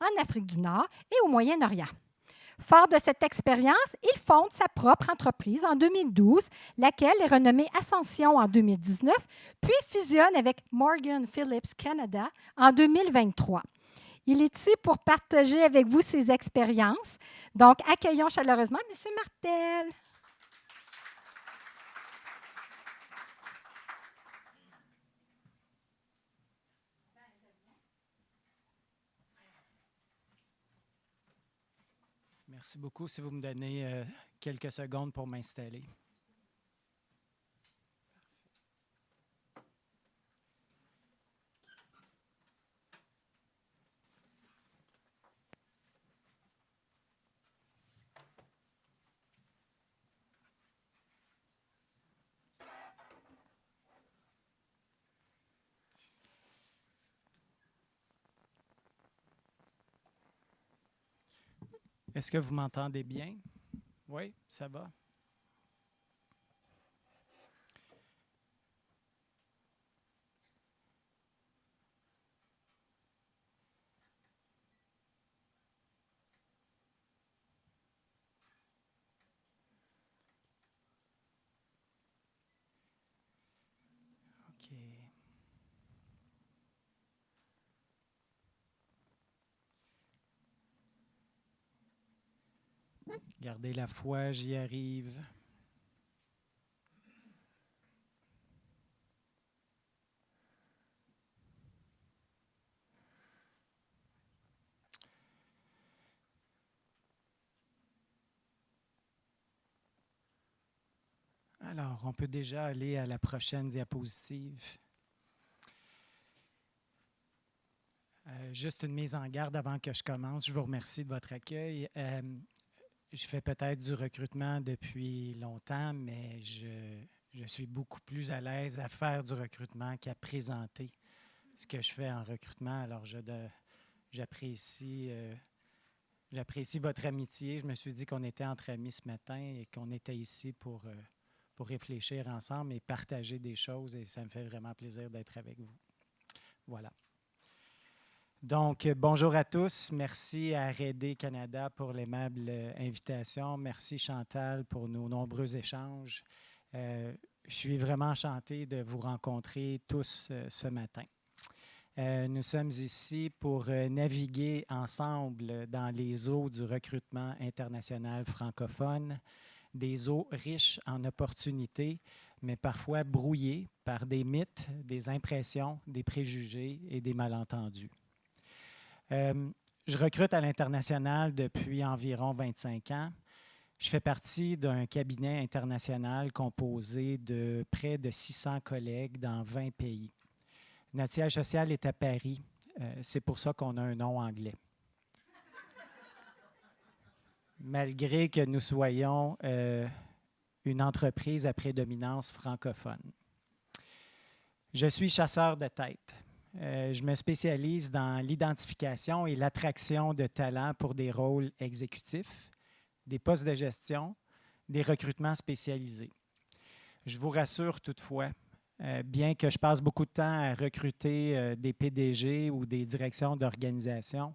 en Afrique du Nord et au Moyen-Orient. Fort de cette expérience, il fonde sa propre entreprise en 2012, laquelle est renommée Ascension en 2019, puis fusionne avec Morgan Phillips Canada en 2023. Il est ici pour partager avec vous ses expériences. Donc, accueillons chaleureusement M. Martel. Merci beaucoup. Si vous me donnez quelques secondes pour m'installer. Est-ce que vous m'entendez bien? Oui, ça va? OK. Gardez la foi, j'y arrive. Alors, on peut déjà aller à la prochaine diapositive. Juste une mise en garde avant que je commence. Je vous remercie de votre accueil. Je fais peut-être du recrutement depuis longtemps, mais je suis beaucoup plus à l'aise à faire du recrutement qu'à présenter ce que je fais en recrutement. Alors, j'apprécie votre amitié. Je me suis dit qu'on était entre amis ce matin et qu'on était ici pour réfléchir ensemble et partager des choses. Et ça me fait vraiment plaisir d'être avec vous. Voilà. Donc, bonjour à tous. Merci à R&D Canada pour l'aimable invitation. Merci Chantal pour nos nombreux échanges. Je suis vraiment enchanté de vous rencontrer tous ce matin. Nous sommes ici pour naviguer ensemble dans les eaux du recrutement international francophone, des eaux riches en opportunités, mais parfois brouillées par des mythes, des impressions, des préjugés et des malentendus. Je recrute à l'international depuis environ 25 ans. Je fais partie d'un cabinet international composé de près de 600 collègues dans 20 pays. Notre siège social est à Paris. C'est pour ça qu'on a un nom anglais. Malgré que nous soyons une entreprise à prédominance francophone. Je suis chasseur de tête. Je me spécialise dans l'identification et l'attraction de talents pour des rôles exécutifs, des postes de gestion, des recrutements spécialisés. Je vous rassure toutefois, bien que je passe beaucoup de temps à recruter des PDG ou des directions d'organisation,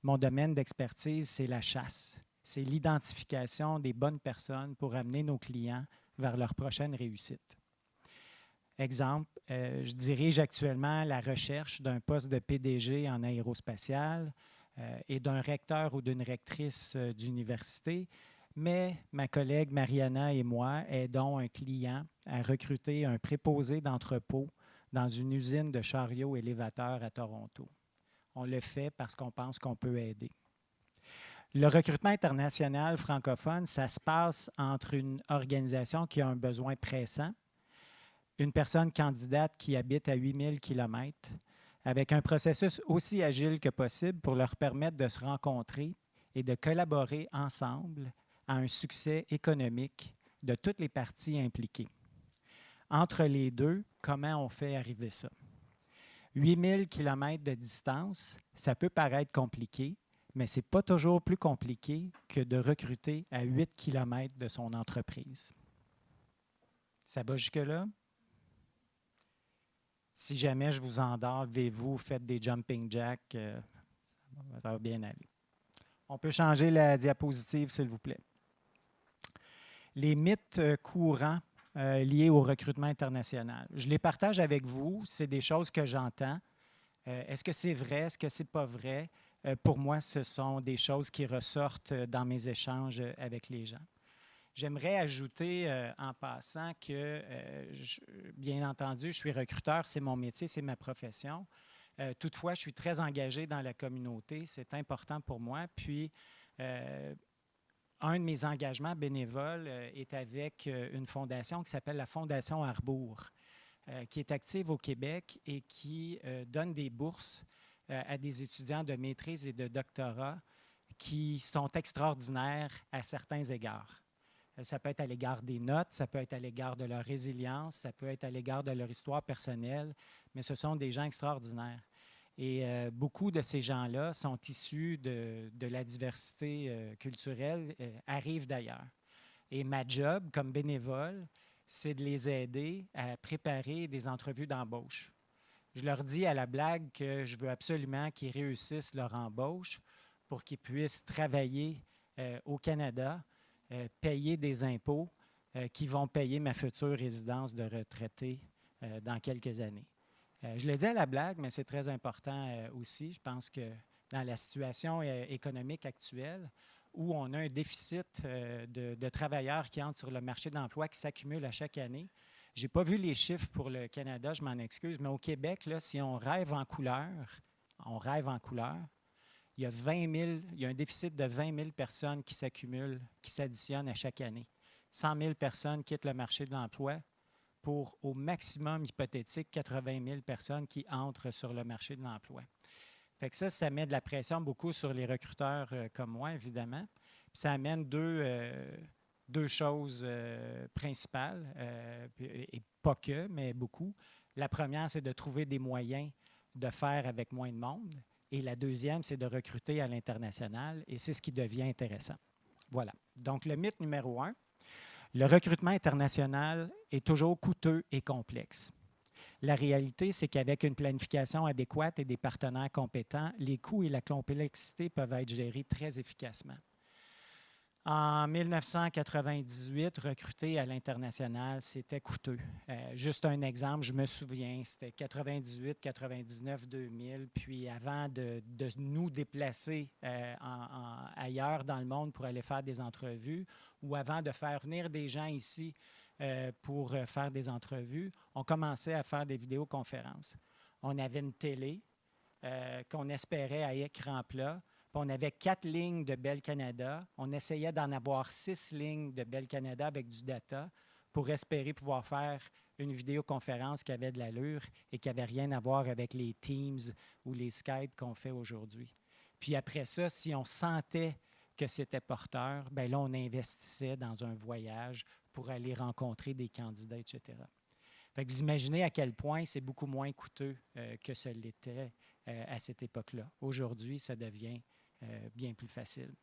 mon domaine d'expertise, c'est la chasse. C'est l'identification des bonnes personnes pour amener nos clients vers leur prochaine réussite. Exemple, je dirige actuellement la recherche d'un poste de PDG en aérospatial et d'un recteur ou d'une rectrice d'université, mais ma collègue Mariana et moi aidons un client à recruter un préposé d'entrepôt dans une usine de chariots élévateurs à Toronto. On le fait parce qu'on pense qu'on peut aider. Le recrutement international francophone, ça se passe entre une organisation qui a un besoin pressant, une personne candidate qui habite à 8000 km, avec un processus aussi agile que possible pour leur permettre de se rencontrer et de collaborer ensemble à un succès économique de toutes les parties impliquées. Entre les deux, comment on fait arriver ça? 8000 km de distance, ça peut paraître compliqué, mais ce n'est pas toujours plus compliqué que de recruter à 8 km de son entreprise. Ça va jusque-là? Si jamais je vous endors, levez-vous, faites des jumping jacks, ça Ça va bien aller. On peut changer la diapositive, s'il vous plaît. Les mythes courants liés au recrutement international. Je les partage avec vous. C'est des choses que j'entends. Est-ce que c'est vrai? Est-ce que c'est pas vrai? Pour moi, ce sont des choses qui ressortent dans mes échanges avec les gens. J'aimerais ajouter en passant que, bien entendu, je suis recruteur, c'est mon métier, c'est ma profession. Toutefois, je suis très engagé dans la communauté, c'est important pour moi. Puis, un de mes engagements bénévoles est avec une fondation qui s'appelle la Fondation Arbour, qui est active au Québec et qui donne des bourses à des étudiants de maîtrise et de doctorat qui sont extraordinaires à certains égards. Ça peut être à l'égard des notes, ça peut être à l'égard de leur résilience, ça peut être à l'égard de leur histoire personnelle, mais ce sont des gens extraordinaires. Et beaucoup de ces gens-là sont issus de la diversité culturelle, arrivent d'ailleurs. Et ma job comme bénévole, c'est de les aider à préparer des entrevues d'embauche. Je leur dis à la blague que je veux absolument qu'ils réussissent leur embauche pour qu'ils puissent travailler au Canada, payer des impôts qui vont payer ma future résidence de retraité dans quelques années. Je le dis à la blague, mais c'est très important aussi. Je pense que dans la situation économique actuelle, où on a un déficit de travailleurs qui entrent sur le marché de l'emploi qui s'accumule à chaque année. Je n'ai pas vu les chiffres pour le Canada, je m'en excuse, mais au Québec, là, si on rêve en couleur, il y a 20 000, il y a un déficit de 20 000 personnes qui s'accumulent, qui s'additionnent à chaque année. 100 000 personnes quittent le marché de l'emploi pour, au maximum hypothétique, 80 000 personnes qui entrent sur le marché de l'emploi. Fait que ça met de la pression beaucoup sur les recruteurs comme moi, évidemment. Puis ça amène deux choses principales, et pas que, mais beaucoup. La première, c'est de trouver des moyens de faire avec moins de monde. Et la deuxième, c'est de recruter à l'international. Et c'est ce qui devient intéressant. Voilà. Donc, le mythe numéro 1, le recrutement international est toujours coûteux et complexe. La réalité, c'est qu'avec une planification adéquate et des partenaires compétents, les coûts et la complexité peuvent être gérés très efficacement. En 1998, recruter à l'international, c'était coûteux. Juste un exemple, je me souviens, c'était 98, 99, 2000. Puis avant de nous déplacer ailleurs dans le monde pour aller faire des entrevues ou avant de faire venir des gens ici pour faire des entrevues, on commençait à faire des vidéoconférences. On avait une télé qu'on espérait à écran plat. On avait 4 lignes de Bell Canada. On essayait d'en avoir 6 lignes de Bell Canada avec du data pour espérer pouvoir faire une vidéoconférence qui avait de l'allure et qui n'avait rien à voir avec les Teams ou les Skype qu'on fait aujourd'hui. Puis après ça, si on sentait que c'était porteur, bien là, on investissait dans un voyage pour aller rencontrer des candidats, etc. Fait que vous imaginez à quel point c'est beaucoup moins coûteux que ce l'était à cette époque-là. Aujourd'hui, ça devient bien plus facile.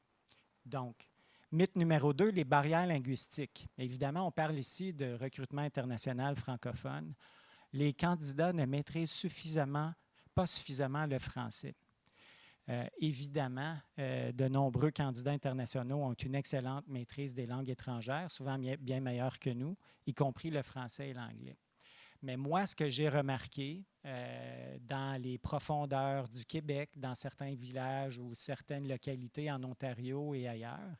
Donc, mythe numéro 2, les barrières linguistiques. Évidemment, on parle ici de recrutement international francophone. Les candidats ne maîtrisent pas suffisamment le français. Évidemment, de nombreux candidats internationaux ont une excellente maîtrise des langues étrangères, souvent bien meilleure que nous, y compris le français et l'anglais. Mais moi, ce que j'ai remarqué dans les profondeurs du Québec, dans certains villages ou certaines localités en Ontario et ailleurs,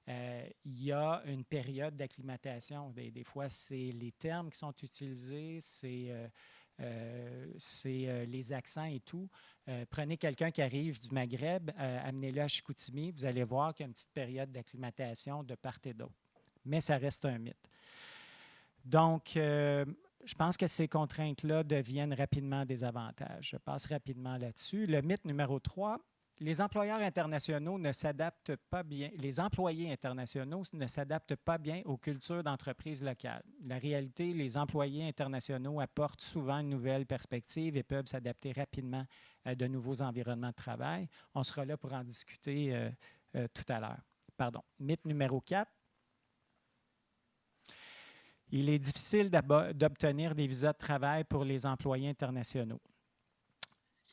il y a une période d'acclimatation. Des fois, c'est les termes qui sont utilisés, c'est les accents et tout. Prenez quelqu'un qui arrive du Maghreb, amenez-le à Chicoutimi, vous allez voir qu'il y a une petite période d'acclimatation de part et d'autre. Mais ça reste un mythe. Donc, je pense que ces contraintes-là deviennent rapidement des avantages. Je passe rapidement là-dessus. Le mythe numéro 3, les employeurs internationaux ne s'adaptent pas bien, les employés internationaux ne s'adaptent pas bien aux cultures d'entreprises locales. La réalité, les employés internationaux apportent souvent une nouvelle perspective et peuvent s'adapter rapidement à de nouveaux environnements de travail. On sera là pour en discuter tout à l'heure. Pardon. Mythe numéro 4. Il est difficile d'obtenir des visas de travail pour les employés internationaux.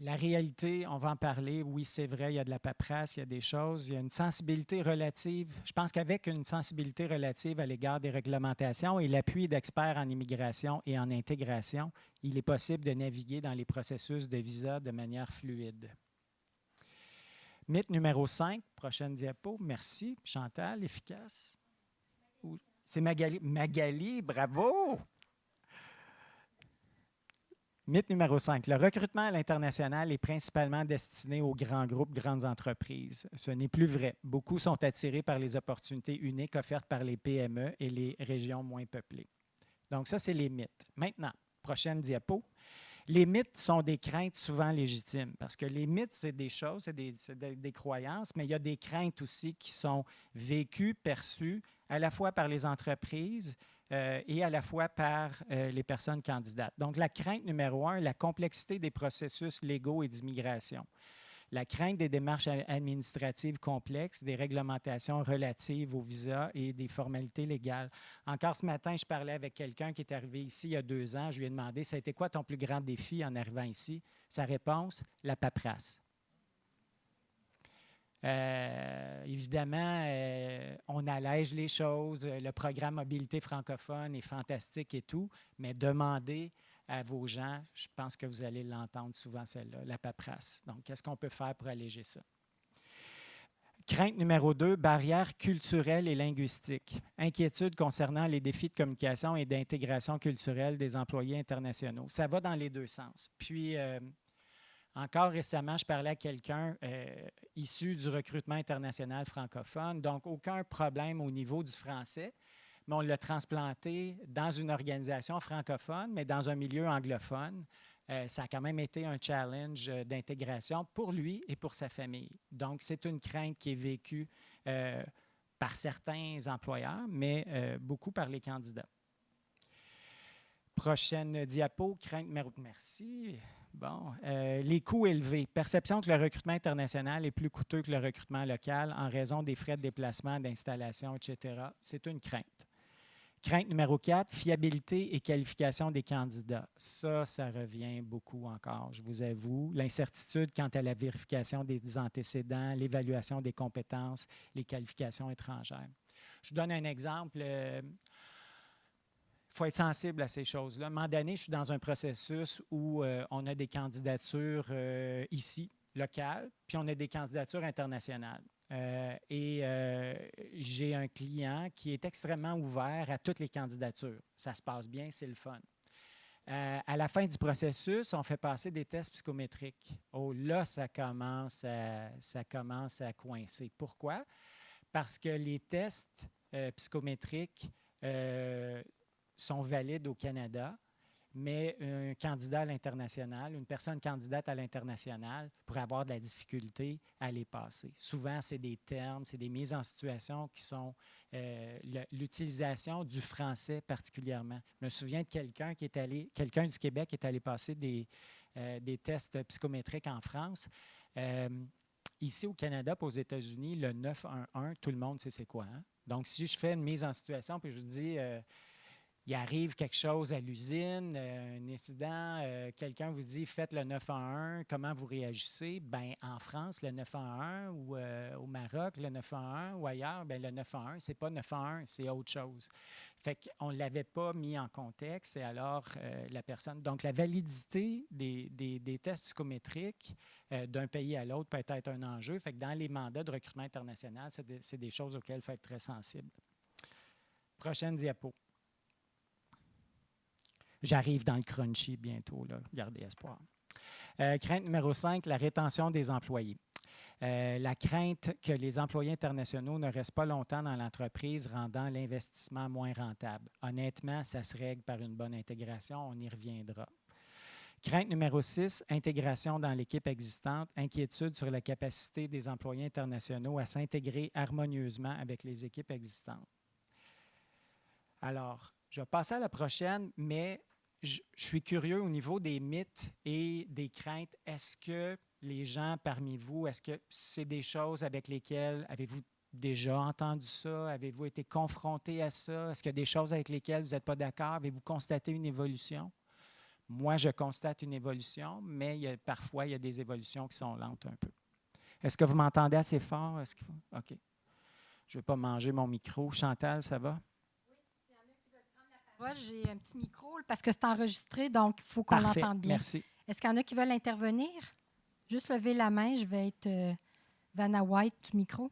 La réalité, on va en parler, oui, c'est vrai, il y a de la paperasse, il y a des choses, il y a une sensibilité relative. Je pense qu'avec une sensibilité relative à l'égard des réglementations et l'appui d'experts en immigration et en intégration, il est possible de naviguer dans les processus de visa de manière fluide. Mythe numéro 5, prochaine diapo, merci. Chantal, efficace. C'est Magali. Magali, bravo! Mythe numéro 5. Le recrutement à l'international est principalement destiné aux grands groupes, grandes entreprises. Ce n'est plus vrai. Beaucoup sont attirés par les opportunités uniques offertes par les PME et les régions moins peuplées. Donc, ça, c'est les mythes. Maintenant, prochaine diapo. Les mythes sont des craintes souvent légitimes parce que les mythes, c'est des choses, c'est des croyances, mais il y a des craintes aussi qui sont vécues, perçues à la fois par les entreprises et à la fois par les personnes candidates. Donc, la crainte numéro 1, la complexité des processus légaux et d'immigration. La crainte des démarches administratives complexes, des réglementations relatives aux visas et des formalités légales. Encore ce matin, je parlais avec quelqu'un qui est arrivé ici il y a 2 ans. Je lui ai demandé, ça a été quoi ton plus grand défi en arrivant ici? Sa réponse, la paperasse. Évidemment, on allège les choses. Le programme Mobilité francophone est fantastique et tout, mais demandez à vos gens, je pense que vous allez l'entendre souvent celle-là, la paperasse. Donc, qu'est-ce qu'on peut faire pour alléger ça? Crainte numéro 2, barrières culturelles et linguistiques. Inquiétude concernant les défis de communication et d'intégration culturelle des employés internationaux. Ça va dans les deux sens. Puis, encore récemment, je parlais à quelqu'un issu du recrutement international francophone, donc aucun problème au niveau du français, mais on l'a transplanté dans une organisation francophone, mais dans un milieu anglophone. Ça a quand même été un challenge d'intégration pour lui et pour sa famille. Donc, c'est une crainte qui est vécue par certains employeurs, mais beaucoup par les candidats. Prochaine diapo, crainte numéro... Merci. Bon, les coûts élevés. Perception que le recrutement international est plus coûteux que le recrutement local en raison des frais de déplacement, d'installation, etc. C'est une crainte. Crainte numéro 4, fiabilité et qualification des candidats. Ça revient beaucoup encore, je vous avoue. L'incertitude quant à la vérification des antécédents, l'évaluation des compétences, les qualifications étrangères. Je vous donne un exemple. Il faut être sensible à ces choses-là. À un moment donné, je suis dans un processus où on a des candidatures ici, locales, puis on a des candidatures internationales. J'ai un client qui est extrêmement ouvert à toutes les candidatures. Ça se passe bien, c'est le fun. À la fin du processus, on fait passer des tests psychométriques. Oh, là, ça commence à coincer. Pourquoi? Parce que les tests psychométriques sont valides au Canada, mais un candidat à l'international, une personne candidate à l'international pourrait avoir de la difficulté à les passer. Souvent, c'est des termes, c'est des mises en situation qui sont l'utilisation du français particulièrement. Je me souviens de quelqu'un du Québec qui est allé passer des tests psychométriques en France. Ici au Canada, aux États-Unis, le 911, tout le monde sait c'est quoi. Hein? Donc, si je fais une mise en situation, puis je vous dis... il arrive quelque chose à l'usine, un incident, quelqu'un vous dit « faites le 911 », comment vous réagissez? Bien, en France, le 911 ou au Maroc, le 911 ou ailleurs, bien, le 911, ce n'est pas 911, c'est autre chose. Fait qu'on ne l'avait pas mis en contexte et alors la personne... Donc, la validité des tests psychométriques d'un pays à l'autre peut être un enjeu. Fait que dans les mandats de recrutement international, c'est des choses auxquelles il faut être très sensible. Prochaine diapo. J'arrive dans le crunchy bientôt, là. Gardez espoir. Crainte numéro 5, la rétention des employés. La crainte que les employés internationaux ne restent pas longtemps dans l'entreprise, rendant l'investissement moins rentable. Honnêtement, ça se règle par une bonne intégration, on y reviendra. Crainte numéro 6, intégration dans l'équipe existante, inquiétude sur la capacité des employés internationaux à s'intégrer harmonieusement avec les équipes existantes. Alors, je vais passer à la prochaine, mais je suis curieux au niveau des mythes et des craintes. Est-ce que les gens parmi vous, est-ce que c'est des choses avec lesquelles avez-vous déjà entendu ça? Avez-vous été confronté à ça? Est-ce qu'il y a des choses avec lesquelles vous n'êtes pas d'accord? Avez-vous constaté une évolution? Moi, je constate une évolution, mais parfois, il y a des évolutions qui sont lentes un peu. Est-ce que vous m'entendez assez fort? OK. Je ne vais pas manger mon micro. Chantal, ça va? Moi, j'ai un petit micro parce que c'est enregistré, donc il faut qu'on Parfait, l'entende bien. merci. Est-ce qu'il y en a qui veulent intervenir? Juste lever la main, je vais être Vanna White du micro.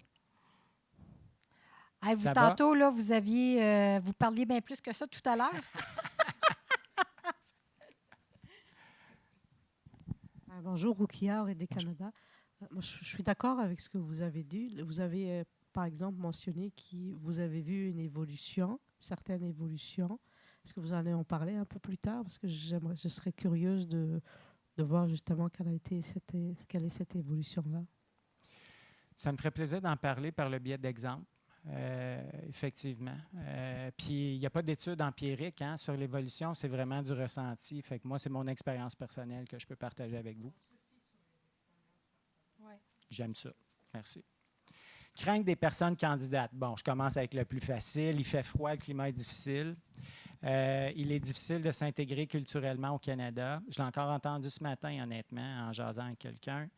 Hey, vous, Ça tantôt, là, vous parliez bien plus que ça tout à l'heure. Bonjour, Rukia, Aurélie Canada. Moi, je suis d'accord avec ce que vous avez dit. Vous avez, par exemple, mentionné que vous avez vu une évolution, certaines évolutions. Est-ce que vous allez en parler un peu plus tard? Parce que je serais curieuse de voir justement quelle est cette évolution-là. Ça me ferait plaisir d'en parler par le biais d'exemples, effectivement. Puis, il n'y a pas d'études empiriques sur l'évolution, c'est vraiment du ressenti. Fait que moi, c'est mon expérience personnelle que je peux partager avec vous. Ouais. J'aime ça. Merci. Crainte des personnes candidates. Bon, je commence avec le plus facile. Il fait froid, le climat est difficile. Il est difficile de s'intégrer culturellement au Canada. Je l'ai encore entendu ce matin, honnêtement, en jasant avec quelqu'un.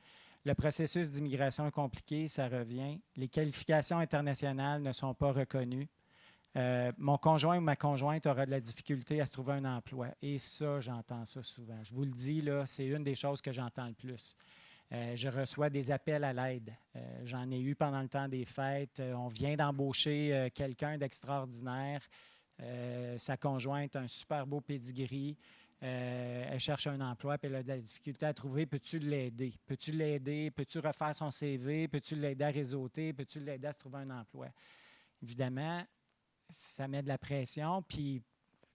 Le processus d'immigration est compliqué, ça revient. Les qualifications internationales ne sont pas reconnues. Mon conjoint ou ma conjointe aura de la difficulté à se trouver un emploi. Et ça, j'entends ça souvent. Je vous le dis, là, c'est une des choses que j'entends le plus. Je reçois des appels à l'aide. J'en ai eu pendant le temps des fêtes. On vient d'embaucher quelqu'un d'extraordinaire. Sa conjointe a un super beau pedigree. Elle cherche un emploi, puis elle a de la difficulté à trouver. Peux-tu l'aider? Peux-tu l'aider? Peux-tu refaire son CV? Peux-tu l'aider à réseauter? Peux-tu l'aider à se trouver un emploi? Évidemment, ça met de la pression. Puis,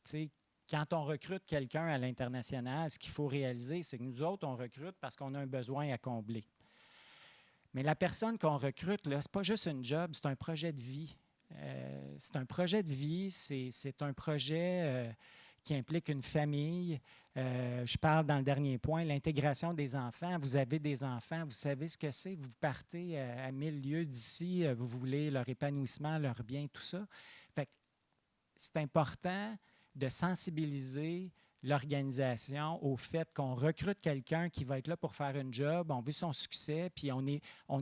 tu sais, quand on recrute quelqu'un à l'international, ce qu'il faut réaliser, c'est que nous autres, on recrute parce qu'on a un besoin à combler. Mais la personne qu'on recrute, ce n'est pas juste une job, c'est un projet de vie. C'est un projet de vie, c'est un projet qui implique une famille. Je parle dans le dernier point, l'intégration des enfants. Vous avez des enfants, vous savez ce que c'est. Vous partez à 1000 lieues d'ici, vous voulez leur épanouissement, leur bien, tout ça. Fait que c'est important de sensibiliser l'organisation au fait qu'on recrute quelqu'un qui va être là pour faire un job, on veut son succès, puis on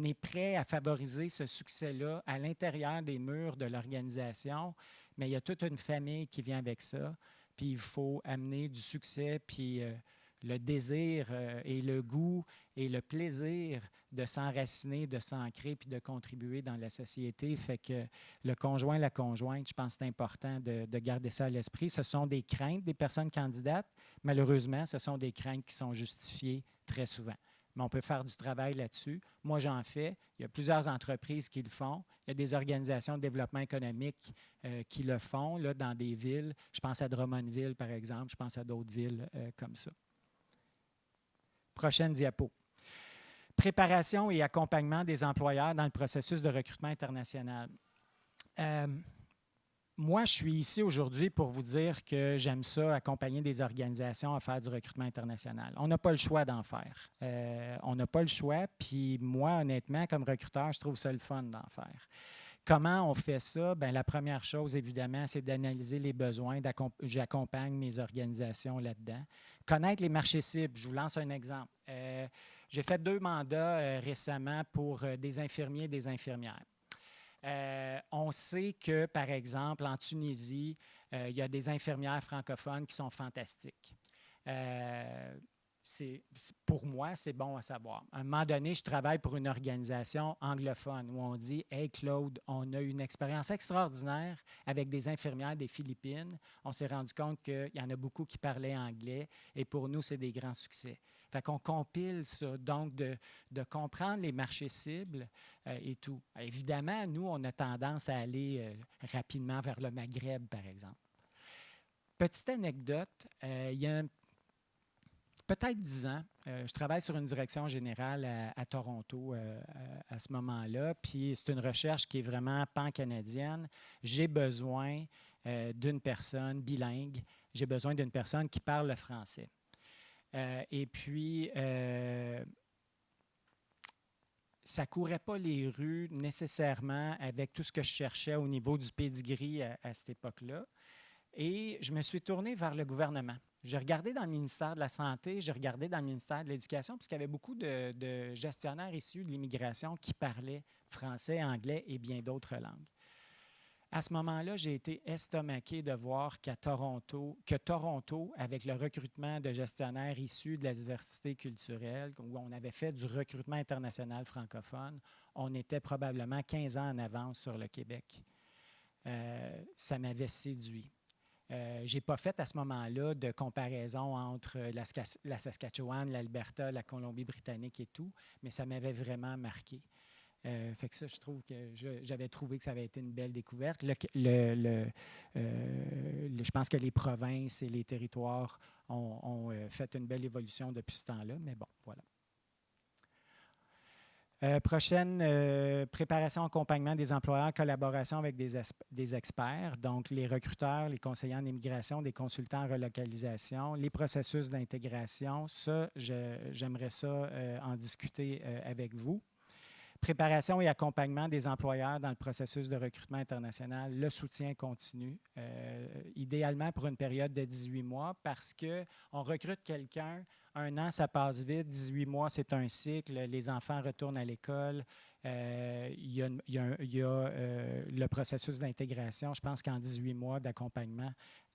est prêt à favoriser ce succès-là à l'intérieur des murs de l'organisation, mais il y a toute une famille qui vient avec ça, puis il faut amener du succès, puis le désir et le goût et le plaisir de s'enraciner, de s'ancrer puis de contribuer dans la société. Fait que le conjoint, la conjointe, je pense que c'est important de garder ça à l'esprit. Ce sont des craintes des personnes candidates. Malheureusement, ce sont des craintes qui sont justifiées très souvent. Mais on peut faire du travail là-dessus. Moi, j'en fais. Il y a plusieurs entreprises qui le font. Il y a des organisations de développement économique qui le font là, dans des villes. Je pense à Drummondville, par exemple. Je pense à d'autres villes comme ça. Prochaine diapo. Préparation et accompagnement des employeurs dans le processus de recrutement international. Moi, je suis ici aujourd'hui pour vous dire que j'aime ça, accompagner des organisations à faire du recrutement international. On n'a pas le choix d'en faire. On n'a pas le choix, puis moi, honnêtement, comme recruteur, je trouve ça le fun d'en faire. Comment on fait ça? Bien, la première chose, évidemment, c'est d'analyser les besoins. J'accompagne mes organisations là-dedans. Connaître les marchés cibles. Je vous lance un exemple. J'ai fait 2 mandats récemment pour des infirmiers et des infirmières. On sait que, par exemple, en Tunisie, il y a des infirmières francophones qui sont fantastiques. Pour moi, c'est bon à savoir. À un moment donné, je travaille pour une organisation anglophone où on dit « Hey Claude, on a une expérience extraordinaire avec des infirmières des Philippines. On s'est rendu compte qu'il y en a beaucoup qui parlaient anglais et pour nous, c'est des grands succès. » Fait qu'on compile ça, donc de comprendre les marchés cibles et tout. Évidemment, nous, on a tendance à aller rapidement vers le Maghreb, par exemple. Petite anecdote, il y a peut-être 10 ans, je travaille sur une direction générale à Toronto à ce moment-là, puis c'est une recherche qui est vraiment pan-canadienne. J'ai besoin d'une personne bilingue, j'ai besoin d'une personne qui parle le français. Et puis, ça ne courait pas les rues nécessairement avec tout ce que je cherchais au niveau du pedigree à cette époque-là. Et je me suis tourné vers le gouvernement. J'ai regardé dans le ministère de la Santé, j'ai regardé dans le ministère de l'Éducation, puisqu'il y avait beaucoup de gestionnaires issus de l'immigration qui parlaient français, anglais et bien d'autres langues. À ce moment-là, j'ai été estomaqué de voir que Toronto, avec le recrutement de gestionnaires issus de la diversité culturelle, où on avait fait du recrutement international francophone, on était probablement 15 ans en avance sur le Québec. Ça m'avait séduit. Je n'ai pas fait à ce moment-là de comparaison entre la Saskatchewan, l'Alberta, la Colombie-Britannique et tout, mais ça m'avait vraiment marqué. Fait que ça, je trouve que j'avais trouvé que ça avait été une belle découverte. Je pense que les provinces et les territoires ont fait une belle évolution depuis ce temps-là, mais bon, voilà. Prochaine, préparation, accompagnement des employeurs, collaboration avec des experts, donc les recruteurs, les conseillers en immigration, des consultants en relocalisation, les processus d'intégration. Ça, j'aimerais ça en discuter avec vous. Préparation et accompagnement des employeurs dans le processus de recrutement international, le soutien continu, idéalement pour une période de 18 mois parce qu'on recrute quelqu'un, 1 an, ça passe vite, 18 mois, c'est un cycle, les enfants retournent à l'école, il y a le processus d'intégration, je pense qu'en 18 mois d'accompagnement,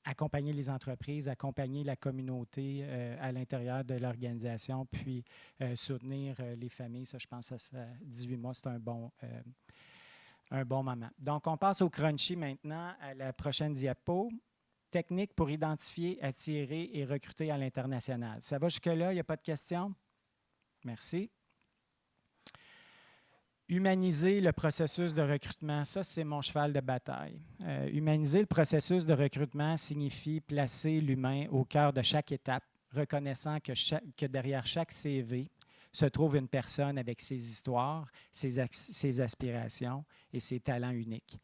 accompagner les entreprises, accompagner la communauté à l'intérieur de l'organisation, puis soutenir les familles. Ça, je pense que 18 mois, c'est un bon moment. Donc, on passe au crunchy maintenant, à la prochaine diapo. Technique pour identifier, attirer et recruter à l'international. Ça va jusque-là? Il n'y a pas de questions? Merci. Humaniser le processus de recrutement, ça, c'est mon cheval de bataille. Humaniser le processus de recrutement signifie placer l'humain au cœur de chaque étape, reconnaissant que derrière chaque CV se trouve une personne avec ses histoires, ses aspirations et ses talents uniques.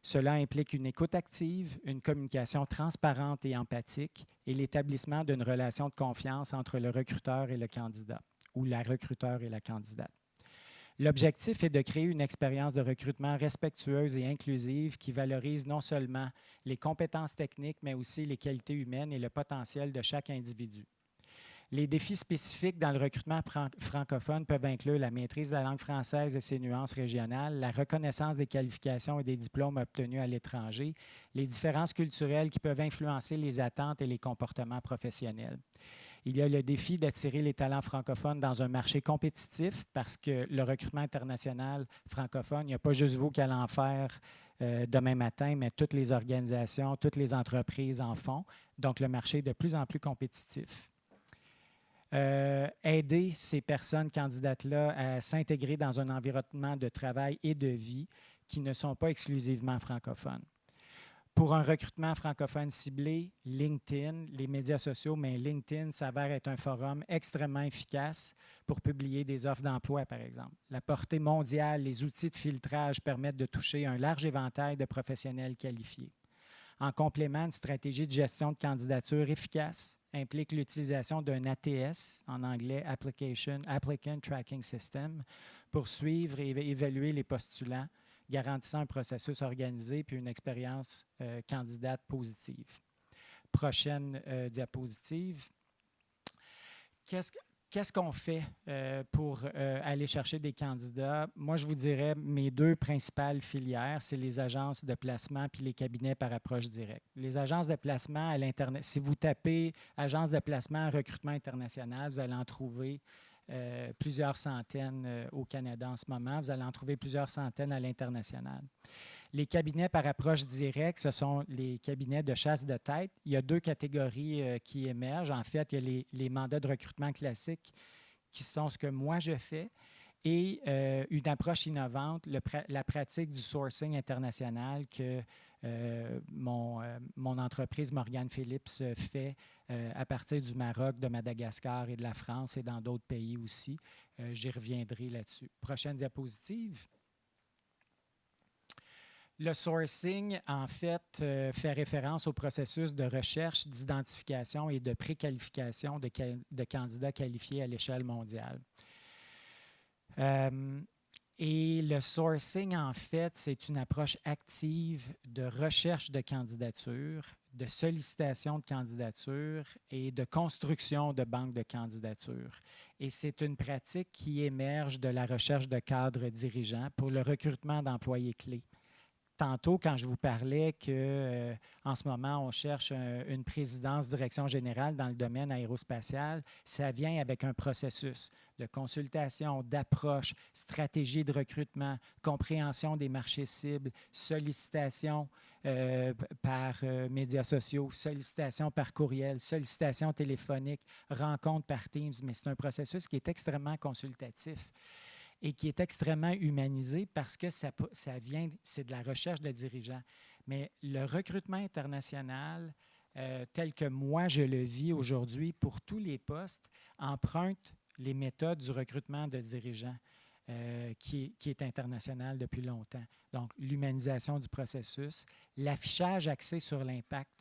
Cela implique une écoute active, une communication transparente et empathique et l'établissement d'une relation de confiance entre le recruteur et le candidat ou la recruteur et la candidate. L'objectif est de créer une expérience de recrutement respectueuse et inclusive qui valorise non seulement les compétences techniques, mais aussi les qualités humaines et le potentiel de chaque individu. Les défis spécifiques dans le recrutement francophone peuvent inclure la maîtrise de la langue française et ses nuances régionales, la reconnaissance des qualifications et des diplômes obtenus à l'étranger, les différences culturelles qui peuvent influencer les attentes et les comportements professionnels. Il y a le défi d'attirer les talents francophones dans un marché compétitif parce que le recrutement international francophone, il n'y a pas juste vous qui allez en faire demain matin, mais toutes les organisations, toutes les entreprises en font. Donc, le marché est de plus en plus compétitif. Aider ces personnes candidates-là à s'intégrer dans un environnement de travail et de vie qui ne sont pas exclusivement francophones. Pour un recrutement francophone ciblé, LinkedIn, les médias sociaux, mais LinkedIn s'avère être un forum extrêmement efficace pour publier des offres d'emploi, par exemple. La portée mondiale, les outils de filtrage permettent de toucher un large éventail de professionnels qualifiés. En complément, une stratégie de gestion de candidature efficace implique l'utilisation d'un ATS, en anglais Applicant Tracking System, pour suivre et évaluer les postulants, garantissant un processus organisé puis une expérience candidate positive. Prochaine diapositive. Qu'est-ce qu'on fait pour aller chercher des candidats? Moi, je vous dirais, mes 2 principales filières, c'est les agences de placement puis les cabinets par approche directe. Les agences de placement à l'Internet, si vous tapez « agence de placement recrutement international », vous allez en trouver plusieurs centaines au Canada en ce moment. Vous allez en trouver plusieurs centaines à l'international. Les cabinets par approche directe, ce sont les cabinets de chasse de tête. Il y a 2 catégories qui émergent. En fait, il y a les mandats de recrutement classiques qui sont ce que moi je fais et une approche innovante, la pratique du sourcing international que mon entreprise Morgane Phillips fait à partir du Maroc, de Madagascar et de la France et dans d'autres pays aussi. J'y reviendrai là-dessus. Prochaine diapositive. Le sourcing, en fait, fait référence au processus de recherche, d'identification et de préqualification de candidats qualifiés à l'échelle mondiale. Et le sourcing, en fait, c'est une approche active de recherche de candidature, de sollicitation de candidatures et de construction de banques de candidatures. Et c'est une pratique qui émerge de la recherche de cadres dirigeants pour le recrutement d'employés clés. Tantôt, quand je vous parlais qu'en ce moment, on cherche une présidence direction générale dans le domaine aérospatial, ça vient avec un processus de consultation, d'approche, stratégie de recrutement, compréhension des marchés cibles, sollicitation par médias sociaux, sollicitation par courriel, sollicitation téléphonique, rencontre par Teams, mais c'est un processus qui est extrêmement consultatif et qui est extrêmement humanisé parce que ça vient, c'est de la recherche de dirigeants. Mais le recrutement international, tel que moi je le vis aujourd'hui pour tous les postes, emprunte les méthodes du recrutement de dirigeants qui est international depuis longtemps. Donc, l'humanisation du processus, l'affichage axé sur l'impact.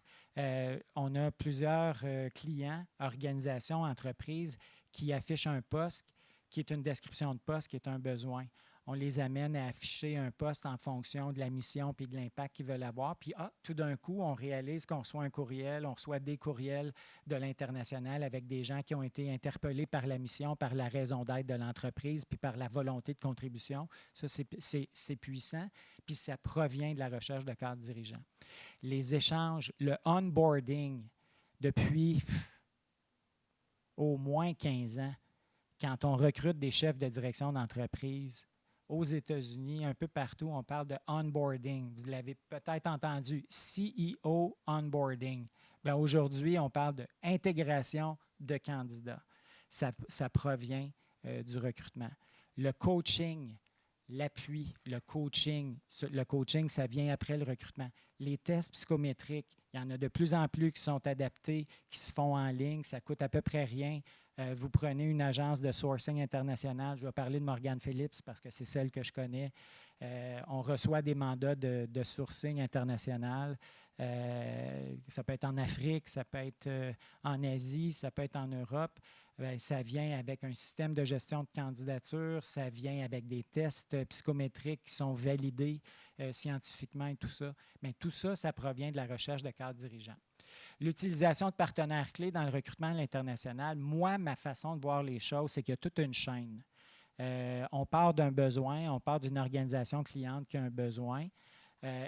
On a plusieurs clients, organisations, entreprises qui affichent un poste qui est une description de poste, qui est un besoin. On les amène à afficher un poste en fonction de la mission et de l'impact qu'ils veulent avoir. Puis, tout d'un coup, on réalise qu'on reçoit un courriel, on reçoit des courriels de l'international avec des gens qui ont été interpellés par la mission, par la raison d'être de l'entreprise, puis par la volonté de contribution. Ça, c'est puissant. Puis, ça provient de la recherche de cadres dirigeants. Les échanges, le onboarding, depuis au moins 15 ans, quand on recrute des chefs de direction d'entreprise, aux États-Unis, un peu partout, on parle de onboarding. Vous l'avez peut-être entendu, CEO onboarding. Bien, aujourd'hui, on parle d'intégration de candidats. Ça provient du recrutement. Le coaching, l'appui, le coaching, ça vient après le recrutement. Les tests psychométriques, il y en a de plus en plus qui sont adaptés, qui se font en ligne, ça coûte à peu près rien. Vous prenez une agence de sourcing internationale, je vais parler de Morgan Phillips parce que c'est celle que je connais. On reçoit des mandats de sourcing international. Ça peut être en Afrique, ça peut être en Asie, ça peut être en Europe. Ça vient avec un système de gestion de candidature, ça vient avec des tests psychométriques qui sont validés scientifiquement et tout ça. Mais tout ça, ça provient de la recherche de cadres dirigeants. L'utilisation de partenaires clés dans le recrutement à l'international, moi, ma façon de voir les choses, c'est qu'il y a toute une chaîne. On part d'un besoin, on part d'une organisation cliente qui a un besoin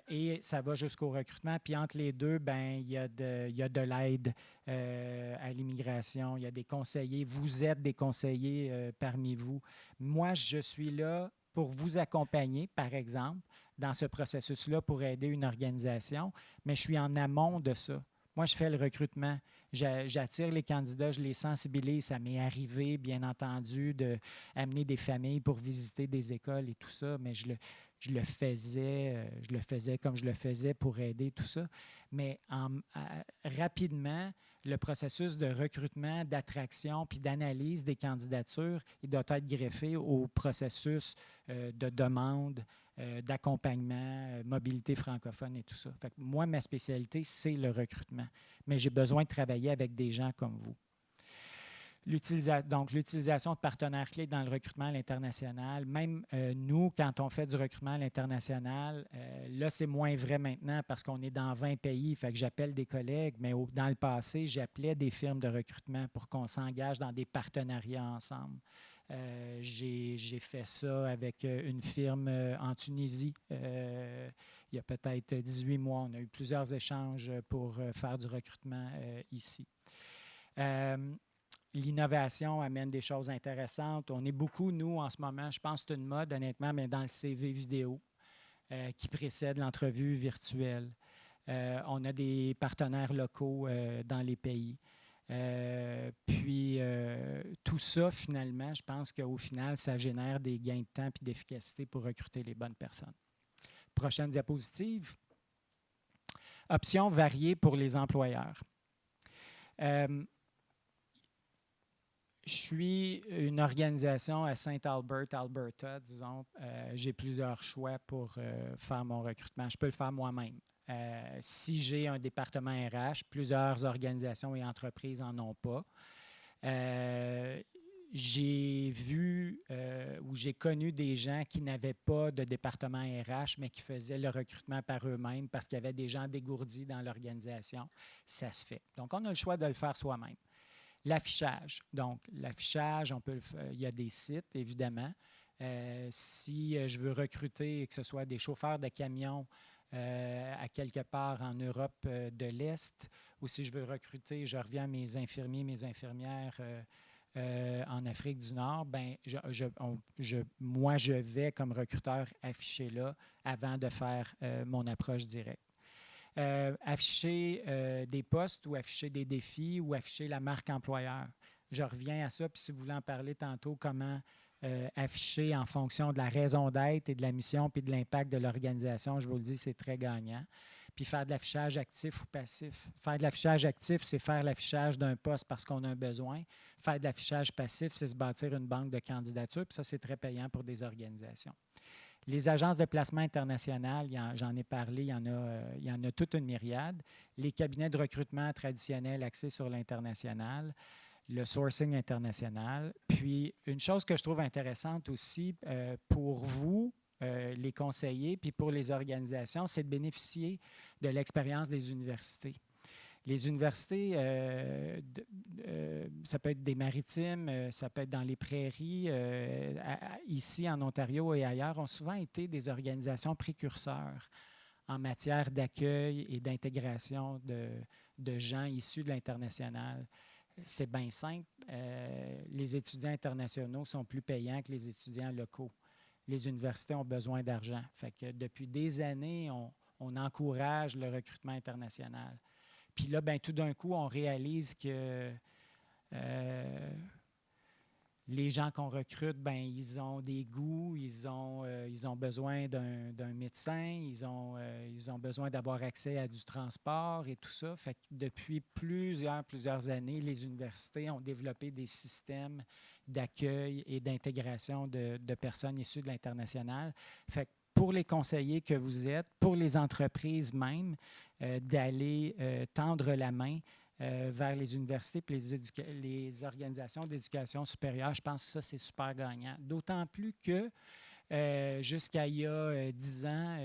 et ça va jusqu'au recrutement. Puis entre les deux, ben, il y a de l'aide à l'immigration, il y a des conseillers. Vous êtes des conseillers parmi vous. Moi, je suis là pour vous accompagner, par exemple, dans ce processus-là pour aider une organisation, mais je suis en amont de ça. Moi, je fais le recrutement. J'attire les candidats, je les sensibilise. Ça m'est arrivé, bien entendu, d'amener des familles pour visiter des écoles et tout ça, mais je le faisais comme je le faisais pour aider tout ça. Mais rapidement, le processus de recrutement, d'attraction puis d'analyse des candidatures, il doit être greffé au processus de demande, d'accompagnement, mobilité francophone et tout ça. Fait que moi, ma spécialité, c'est le recrutement. Mais j'ai besoin de travailler avec des gens comme vous. Donc, l'utilisation de partenaires clés dans le recrutement à l'international. Même nous, quand on fait du recrutement à l'international, là, c'est moins vrai maintenant parce qu'on est dans 20 pays. Fait que j'appelle des collègues, mais dans le passé, j'appelais des firmes de recrutement pour qu'on s'engage dans des partenariats ensemble. J'ai fait ça avec une firme en Tunisie il y a peut-être 18 mois. On a eu plusieurs échanges pour faire du recrutement ici. L'innovation amène des choses intéressantes. On est beaucoup, nous, en ce moment, je pense que c'est une mode, honnêtement, mais dans le CV vidéo qui précède l'entrevue virtuelle. On a des partenaires locaux dans les pays. Puis, tout ça, finalement, je pense qu'au final, ça génère des gains de temps et d'efficacité pour recruter les bonnes personnes. Prochaine diapositive. Options variées pour les employeurs. Je suis une organisation à Saint Albert, Alberta, disons. J'ai plusieurs choix pour faire mon recrutement. Je peux le faire moi-même. Si j'ai un département RH, plusieurs organisations et entreprises n'en ont pas. j'ai vu ou j'ai connu des gens qui n'avaient pas de département RH, mais qui faisaient le recrutement par eux-mêmes parce qu'il y avait des gens dégourdis dans l'organisation. Ça se fait. Donc, on a le choix de le faire soi-même. L'affichage. Donc, l'affichage, il y a des sites, évidemment. Si je veux recruter, que ce soit des chauffeurs de camions à quelque part en Europe de l'Est, ou si je veux recruter, je reviens à mes infirmiers, mes infirmières en Afrique du Nord, ben, moi, je vais comme recruteur afficher là avant de faire mon approche directe. Afficher des postes ou afficher des défis ou afficher la marque employeur. Je reviens à ça, puis si vous voulez en parler tantôt, comment afficher en fonction de la raison d'être et de la mission puis de l'impact de l'organisation, je vous le dis, c'est très gagnant. Puis faire de l'affichage actif ou passif. Faire de l'affichage actif, c'est faire l'affichage d'un poste parce qu'on a un besoin. Faire de l'affichage passif, c'est se bâtir une banque de candidatures, puis ça, c'est très payant pour des organisations. Les agences de placement internationales, j'en ai parlé, il y en a toute une myriade. Les cabinets de recrutement traditionnels axés sur l'international, le sourcing international. Puis, une chose que je trouve intéressante aussi pour vous, les conseillers, puis pour les organisations, c'est de bénéficier de l'expérience des universités. Les universités, ça peut être des maritimes, ça peut être dans les prairies, ici en Ontario et ailleurs, ont souvent été des organisations précurseurs en matière d'accueil et d'intégration de gens issus de l'international. C'est bien simple. Les étudiants internationaux sont plus payants que les étudiants locaux. Les universités ont besoin d'argent. Fait que depuis des années, on encourage le recrutement international. Puis là, ben, tout d'un coup, on réalise que les gens qu'on recrute, ben, ils ont des goûts, ils ont besoin d'un médecin, ils ont besoin d'avoir accès à du transport et tout ça. Fait que depuis plusieurs années, les universités ont développé des systèmes d'accueil et d'intégration de personnes issues de l'international. Fait que pour les conseillers que vous êtes, pour les entreprises même, d'aller tendre la main vers les universités et les organisations d'éducation supérieure. Je pense que ça, c'est super gagnant. D'autant plus que jusqu'à il y a 10 ans,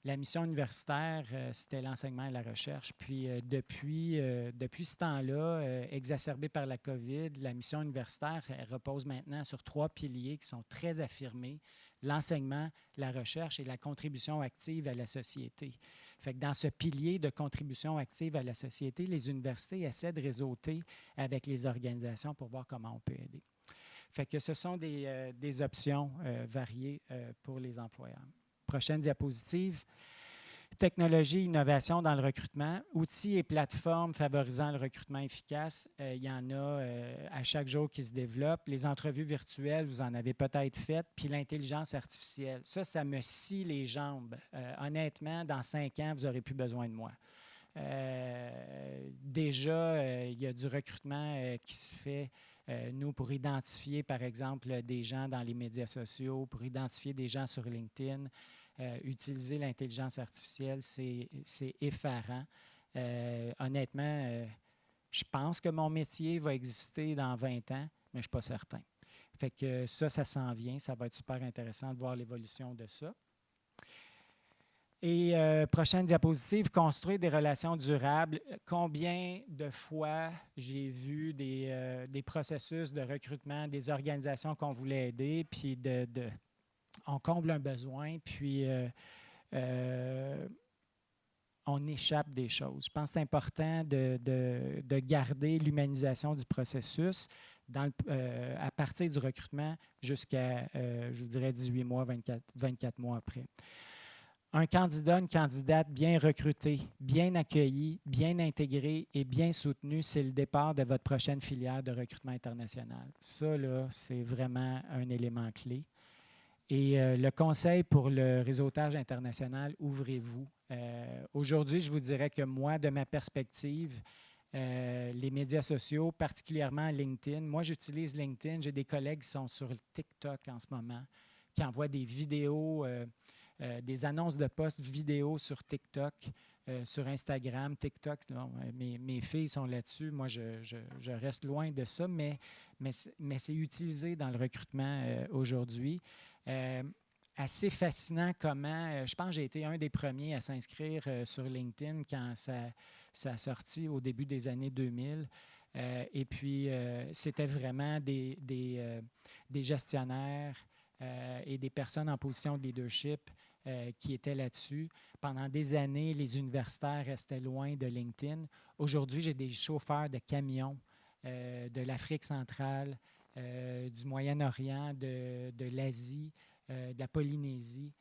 la mission universitaire, c'était l'enseignement et la recherche. Puis depuis ce temps-là, exacerbé par la COVID, la mission universitaire repose maintenant sur 3 piliers qui sont très affirmés: l'enseignement, la recherche et la contribution active à la société. Fait que dans ce pilier de contribution active à la société, les universités essaient de réseauter avec les organisations pour voir comment on peut aider. Fait que ce sont des options variées pour les employeurs. Prochaine diapositive. Technologie, innovation dans le recrutement, outils et plateformes favorisant le recrutement efficace. Il y en a à chaque jour qui se développent. Les entrevues virtuelles, vous en avez peut-être faites. Puis l'intelligence artificielle, ça me scie les jambes. Honnêtement, dans 5 ans, vous n'aurez plus besoin de moi. Déjà, il y a du recrutement qui se fait, nous, pour identifier, par exemple, des gens dans les médias sociaux, pour identifier des gens sur LinkedIn. Utiliser l'intelligence artificielle, c'est effarant. Honnêtement, je pense que mon métier va exister dans 20 ans, mais je ne suis pas certain. Fait que ça s'en vient. Ça va être super intéressant de voir l'évolution de ça. Et prochaine diapositive, construire des relations durables. Combien de fois j'ai vu des processus de recrutement, des organisations qu'on voulait aider, puis on comble un besoin, puis on échappe des choses. Je pense que c'est important de garder l'humanisation du processus à partir du recrutement jusqu'à, je vous dirais, 18 mois, 24 mois après. Un candidat, une candidate bien recrutée, bien accueillie, bien intégrée et bien soutenue, c'est le départ de votre prochaine filière de recrutement international. Ça, là, c'est vraiment un élément clé. Et le conseil pour le réseautage international, ouvrez-vous. Aujourd'hui, je vous dirais que moi, de ma perspective, les médias sociaux, particulièrement LinkedIn, moi, j'utilise LinkedIn. J'ai des collègues qui sont sur TikTok en ce moment, qui envoient des vidéos, des annonces de postes vidéo sur TikTok. sur Instagram, TikTok. Non, mes filles sont là-dessus. Moi, je reste loin de ça, mais c'est utilisé dans le recrutement aujourd'hui. Assez fascinant comment, je pense que j'ai été un des premiers à s'inscrire sur LinkedIn quand ça a sorti au début des années 2000. Et puis, c'était vraiment des gestionnaires et des personnes en position de leadership qui étaient là-dessus. Pendant des années, les universitaires restaient loin de LinkedIn. Aujourd'hui, j'ai des chauffeurs de camions de l'Afrique centrale, du Moyen-Orient, de l'Asie, de la Polynésie,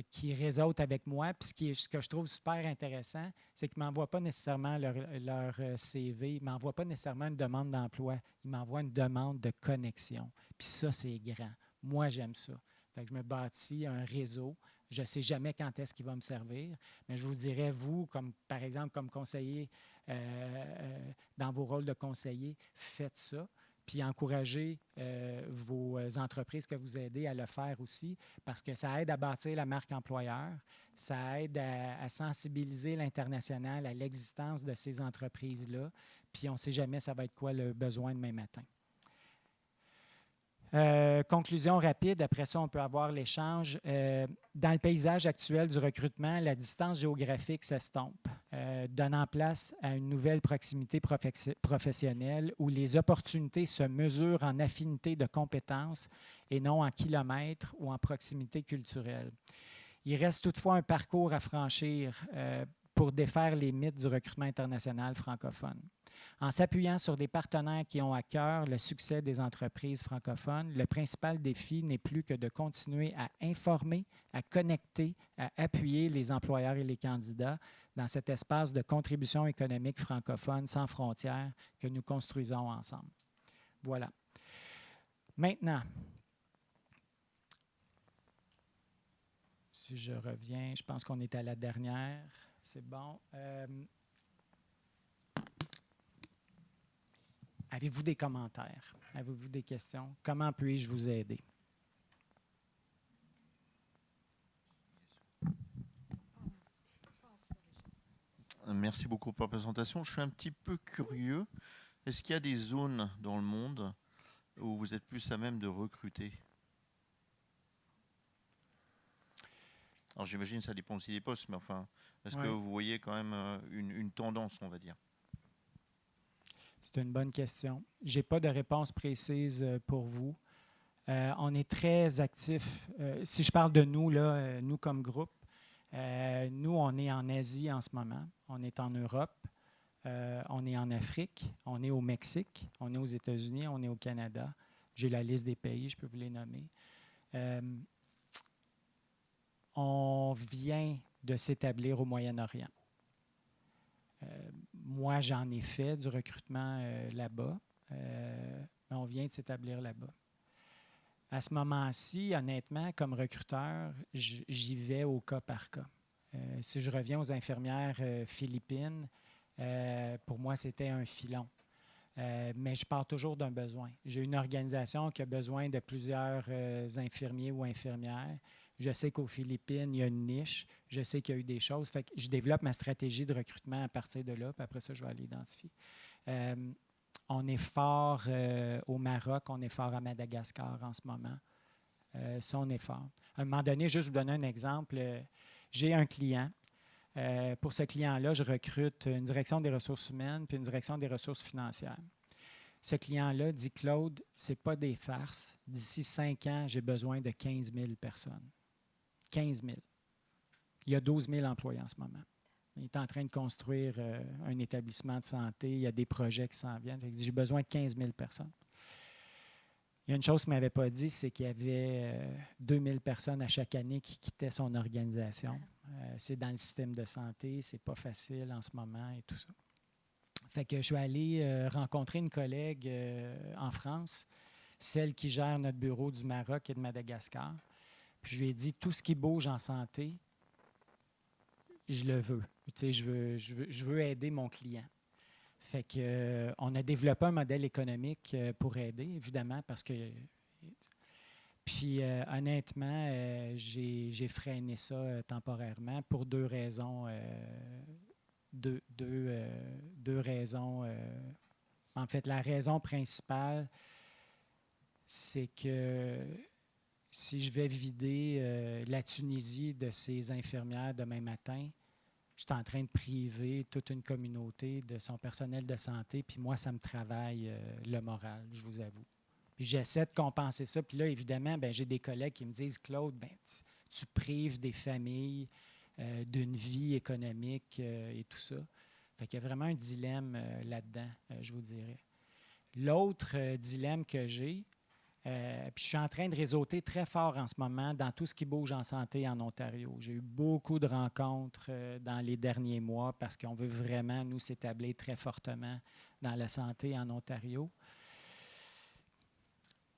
qui réseautent avec moi. Puis ce que je trouve super intéressant, c'est qu'ils ne m'envoient pas nécessairement leur CV, ils ne m'envoient pas nécessairement une demande d'emploi, ils m'envoient une demande de connexion. Puis ça, c'est grand. Moi, j'aime ça. Fait que je me bâtis un réseau. Je ne sais jamais quand est-ce qu'il va me servir, mais je vous dirais, vous, comme, par exemple, comme conseiller, dans vos rôles de conseiller, faites ça. Puis encouragez vos entreprises que vous aidez à le faire aussi, parce que ça aide à bâtir la marque employeur, ça aide à sensibiliser l'international à l'existence de ces entreprises-là, puis on ne sait jamais ça va être quoi le besoin demain matin. Conclusion rapide, après ça, on peut avoir l'échange. Dans le paysage actuel du recrutement, la distance géographique s'estompe, donnant place à une nouvelle proximité professionnelle où les opportunités se mesurent en affinité de compétences et non en kilomètres ou en proximité culturelle. Il reste toutefois un parcours à franchir pour défaire les mythes du recrutement international francophone. En s'appuyant sur des partenaires qui ont à cœur le succès des entreprises francophones, le principal défi n'est plus que de continuer à informer, à connecter, à appuyer les employeurs et les candidats dans cet espace de contribution économique francophone sans frontières que nous construisons ensemble. Voilà. Maintenant, si je reviens, je pense qu'on est à la dernière. C'est bon. Avez-vous des commentaires? Avez-vous des questions? Comment puis-je vous aider? Merci beaucoup pour la présentation. Je suis un petit peu curieux. Est-ce qu'il y a des zones dans le monde où vous êtes plus à même de recruter? Alors j'imagine que ça dépend aussi des postes, mais enfin, est-ce que vous voyez quand même une tendance, on va dire? C'est une bonne question. Je n'ai pas de réponse précise pour vous. On est très actifs. Si je parle de nous, là, nous comme groupe, nous, on est en Asie en ce moment, on est en Europe, on est en Afrique, on est au Mexique, on est aux États-Unis, on est au Canada. J'ai la liste des pays, je peux vous les nommer. On vient de s'établir au Moyen-Orient. Moi, j'en ai fait du recrutement là-bas, mais on vient de s'établir là-bas. À ce moment-ci, honnêtement, comme recruteur, j'y vais au cas par cas. Si je reviens aux infirmières philippines, pour moi, c'était un filon. Mais je pars toujours d'un besoin. J'ai une organisation qui a besoin de plusieurs infirmiers ou infirmières. Je sais qu'aux Philippines, il y a une niche. Je sais qu'il y a eu des choses. Fait que je développe ma stratégie de recrutement à partir de là, puis après ça, je vais aller identifier. On est fort au Maroc, on est fort à Madagascar en ce moment. Ça, on est fort. À un moment donné, juste vous donner un exemple, j'ai un client. Pour ce client-là, je recrute une direction des ressources humaines puis une direction des ressources financières. Ce client-là dit, Claude, ce n'est pas des farces. D'ici 5 ans, j'ai besoin de 15 000 personnes. 15 000. Il y a 12 000 employés en ce moment. Il est en train de construire un établissement de santé. Il y a des projets qui s'en viennent. Il dit, j'ai besoin de 15 000 personnes. Il y a une chose qu'il ne m'avait pas dit, c'est qu'il y avait 2 000 personnes à chaque année qui quittaient son organisation. C'est dans le système de santé, c'est pas facile en ce moment et tout ça. Fait que je suis allé rencontrer une collègue en France, celle qui gère notre bureau du Maroc et de Madagascar. Puis je lui ai dit, tout ce qui bouge en santé, je le veux. Tu sais, je veux aider mon client. Fait que, on a développé un modèle économique pour aider, évidemment, parce que... Puis, honnêtement, j'ai freiné ça temporairement pour 2 raisons deux raisons. En fait, la raison principale, c'est que si je vais vider la Tunisie de ses infirmières demain matin, je suis en train de priver toute une communauté de son personnel de santé, puis moi, ça me travaille le moral, je vous avoue. Puis j'essaie de compenser ça. Puis là, évidemment, ben, j'ai des collègues qui me disent, Claude, ben, tu prives des familles d'une vie économique et tout ça. Fait qu'il y a vraiment un dilemme là-dedans, je vous dirais. L'autre dilemme que j'ai, puis je suis en train de réseauter très fort en ce moment dans tout ce qui bouge en santé en Ontario. J'ai eu beaucoup de rencontres dans les derniers mois parce qu'on veut vraiment, nous, s'établir très fortement dans la santé en Ontario.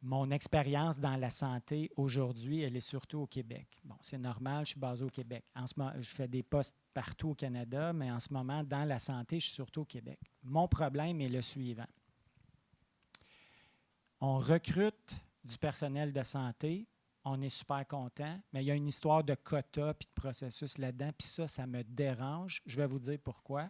Mon expérience dans la santé aujourd'hui, elle est surtout au Québec. Bon, c'est normal, je suis basé au Québec. En ce moment, je fais des postes partout au Canada, mais en ce moment, dans la santé, je suis surtout au Québec. Mon problème est le suivant. On recrute du personnel de santé, on est super content, mais il y a une histoire de quota puis de processus là-dedans, puis ça me dérange. Je vais vous dire pourquoi.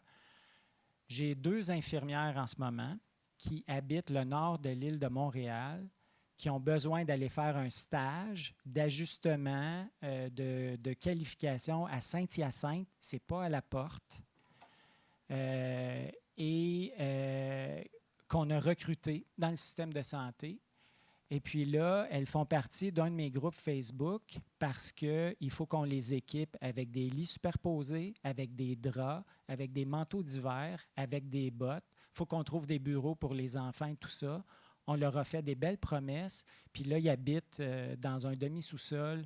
J'ai 2 infirmières en ce moment qui habitent le nord de l'île de Montréal, qui ont besoin d'aller faire un stage d'ajustement de qualification à Saint-Hyacinthe. Ce n'est pas à la porte. Qu'on a recruté dans le système de santé. Et puis là, elles font partie d'un de mes groupes Facebook parce qu'il faut qu'on les équipe avec des lits superposés, avec des draps, avec des manteaux d'hiver, avec des bottes. Il faut qu'on trouve des bureaux pour les enfants et tout ça. On leur a fait des belles promesses. Puis là, ils habitent dans un demi-sous-sol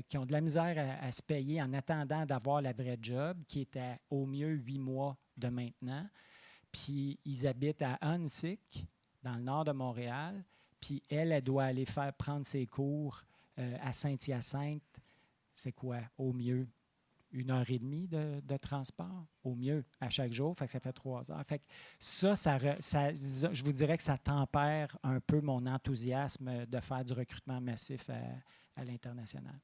qui ont de la misère à se payer en attendant d'avoir la vraie job, qui est à au mieux 8 mois de maintenant. Puis ils habitent à Huntsic, dans le nord de Montréal. Puis elle doit aller prendre ses cours à Saint-Hyacinthe. C'est quoi, au mieux? 1h30 de transport, au mieux, à chaque jour. Fait que ça fait 3 heures. Fait que ça, je vous dirais que ça tempère un peu mon enthousiasme de faire du recrutement massif à l'international.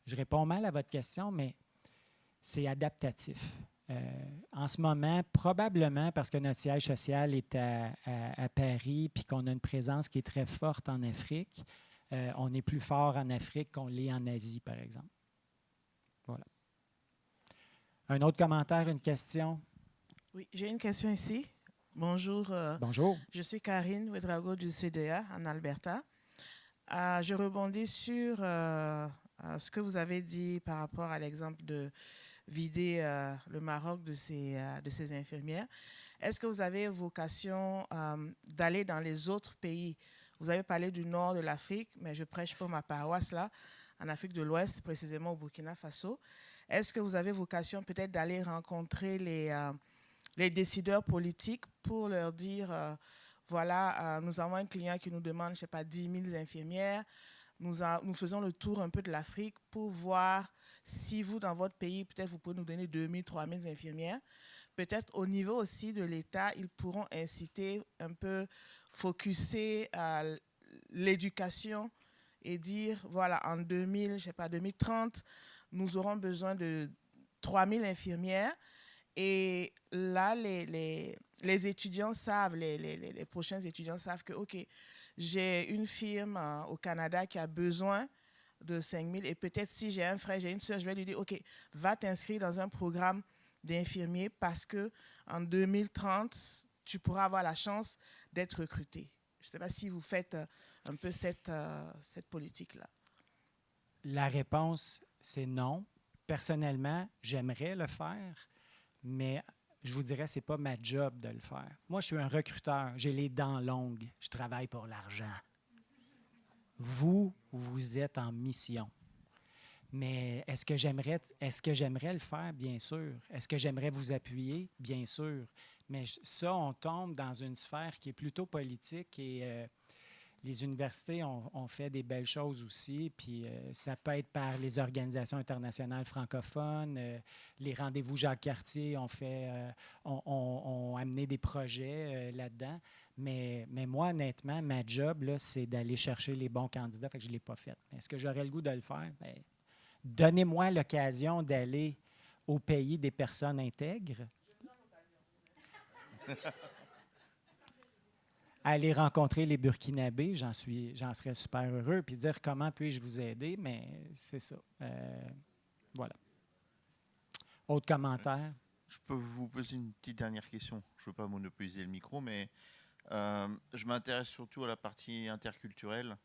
Je réponds mal à votre question, mais c'est adaptatif. En ce moment, probablement parce que notre siège social est à Paris puis qu'on a une présence qui est très forte en Afrique, on est plus fort en Afrique qu'on l'est en Asie, par exemple. Voilà. Un autre commentaire, une question? Oui, j'ai une question ici. Bonjour. Bonjour. Je suis Karine Ouedraogo du CDA en Alberta. Je rebondis sur ce que vous avez dit par rapport à l'exemple de vider le Maroc de ses infirmières. Est-ce que vous avez vocation d'aller dans les autres pays? Vous avez parlé du nord de l'Afrique, mais je prêche pour ma paroisse là, en Afrique de l'Ouest, précisément au Burkina Faso. Est-ce que vous avez vocation peut-être d'aller rencontrer les décideurs politiques pour leur dire, voilà, nous avons un client qui nous demande, je ne sais pas, 10 000 infirmières. Nous faisons le tour un peu de l'Afrique pour voir si vous, dans votre pays, peut-être vous pouvez nous donner 2 000, 3 000 infirmières. Peut-être au niveau aussi de l'État, ils pourront inciter un peu, focuser l'éducation et dire, voilà, en 2030, nous aurons besoin de 3 000 infirmières. Et là, les étudiants savent, les prochains étudiants savent que, OK, j'ai une firme au Canada qui a besoin de 5 000. Et peut-être si j'ai un frère, j'ai une soeur, je vais lui dire, OK, va t'inscrire dans un programme d'infirmiers parce qu'en 2030, tu pourras avoir la chance d'être recruté. Je ne sais pas si vous faites un peu cette politique-là. La réponse, c'est non. Personnellement, j'aimerais le faire, mais je vous dirais, ce n'est pas ma job de le faire. Moi, je suis un recruteur. J'ai les dents longues. Je travaille pour l'argent. Vous êtes en mission. Mais est-ce que j'aimerais le faire? Bien sûr. Est-ce que j'aimerais vous appuyer? Bien sûr. Mais ça, on tombe dans une sphère qui est plutôt politique et les universités ont fait des belles choses aussi, puis ça peut être par les organisations internationales francophones, les rendez-vous Jacques-Cartier ont amené des projets là-dedans. Mais moi, honnêtement, ma job, là, c'est d'aller chercher les bons candidats, fait que je ne l'ai pas fait. Est-ce que j'aurais le goût de le faire? Bien, donnez-moi l'occasion d'aller au pays des personnes intègres Aller rencontrer les Burkinabés, j'en serais super heureux, puis dire comment puis-je vous aider, mais c'est ça. Voilà. Autre commentaire? Je peux vous poser une petite dernière question. Je ne veux pas monopoliser le micro, mais je m'intéresse surtout à la partie interculturelle.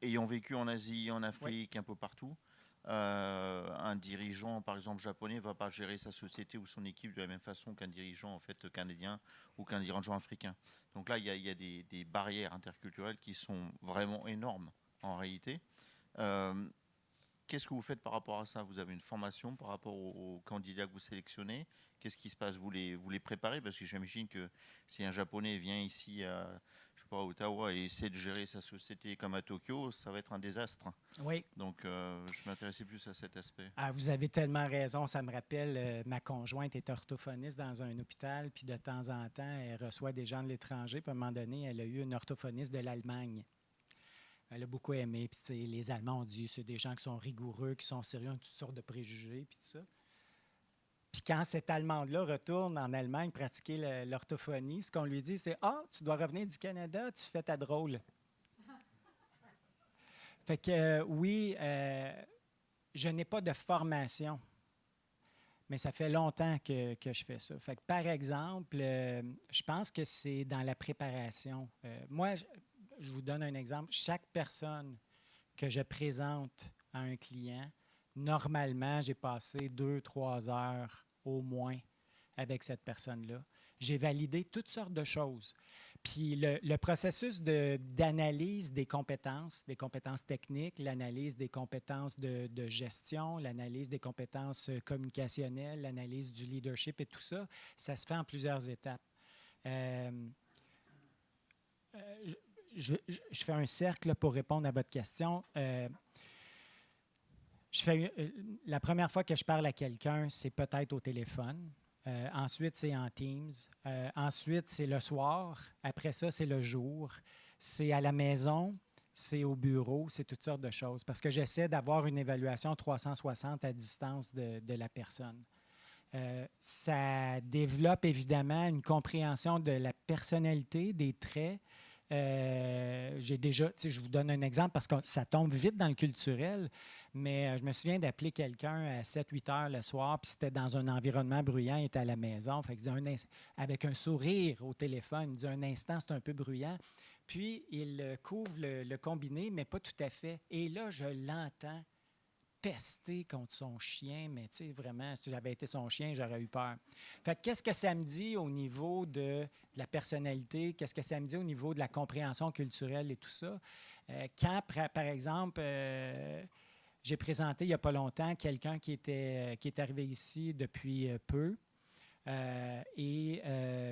Ayant vécu en Asie, en Afrique, un peu partout, un dirigeant, par exemple japonais, ne va pas gérer sa société ou son équipe de la même façon qu'un dirigeant en fait, canadien ou qu'un dirigeant africain. Donc là, il y a des barrières interculturelles qui sont vraiment énormes en réalité. Qu'est-ce que vous faiite par rapport à ça? Vous avez une formation par rapport aux candidats que vous sélectionnez? Qu'est-ce qui se passe? Vous les préparez? Parce que j'imagine que si un Japonais vient ici à, je sais pas, à Ottawa et essaie de gérer sa société comme à Tokyo, ça va être un désastre. Oui. Donc, je m'intéressais plus à cet aspect. Ah, vous avez tellement raison. Ça me rappelle, ma conjointe est orthophoniste dans un hôpital, puis de temps en temps, elle reçoit des gens de l'étranger. Puis à un moment donné, elle a eu une orthophoniste de l'Allemagne. Elle a beaucoup aimé. Puis, les Allemands ont dit c'est des gens qui sont rigoureux, qui sont sérieux, ont toutes sortes de préjugés, puis tout ça. Puis quand cette Allemande-là retourne en Allemagne pratiquer l'orthophonie, ce qu'on lui dit, c'est « Ah, tu dois revenir du Canada, tu fais ta drôle. » Fait que oui, je n'ai pas de formation, mais ça fait longtemps que je fais ça. Fait que par exemple, je pense que c'est dans la préparation. Moi, je vous donne un exemple. Chaque personne que je présente à un client, normalement, j'ai passé 2-3 heures au moins avec cette personne-là. J'ai validé toutes sortes de choses. Puis le processus d'analyse des compétences techniques, l'analyse des compétences de gestion, l'analyse des compétences communicationnelles, l'analyse du leadership et tout ça, ça se fait en plusieurs étapes. Je fais un cercle pour répondre à votre question. La première fois que je parle à quelqu'un, c'est peut-être au téléphone. Ensuite, c'est en Teams. Ensuite, c'est le soir. Après ça, c'est le jour. C'est à la maison, c'est au bureau, c'est toutes sortes de choses. Parce que j'essaie d'avoir une évaluation 360 à distance de la personne. Ça développe évidemment une compréhension de la personnalité, des traits. Je vous donne un exemple parce que ça tombe vite dans le culturel, mais je me souviens d'appeler quelqu'un à 7-8 heures le soir, puis c'était dans un environnement bruyant, il était à la maison, fait qu'il disait avec un sourire au téléphone, il dit un instant, c'est un peu bruyant. Puis il couvre le combiné, mais pas tout à fait. Et là, je l'entends pester contre son chien, mais tu sais, vraiment, si j'avais été son chien, j'aurais eu peur. Fait que qu'est-ce que ça me dit au niveau de la personnalité? Qu'est-ce que ça me dit au niveau de la compréhension culturelle et tout ça? Quand, par exemple, j'ai présenté il n'y a pas longtemps quelqu'un qui est arrivé ici depuis peu et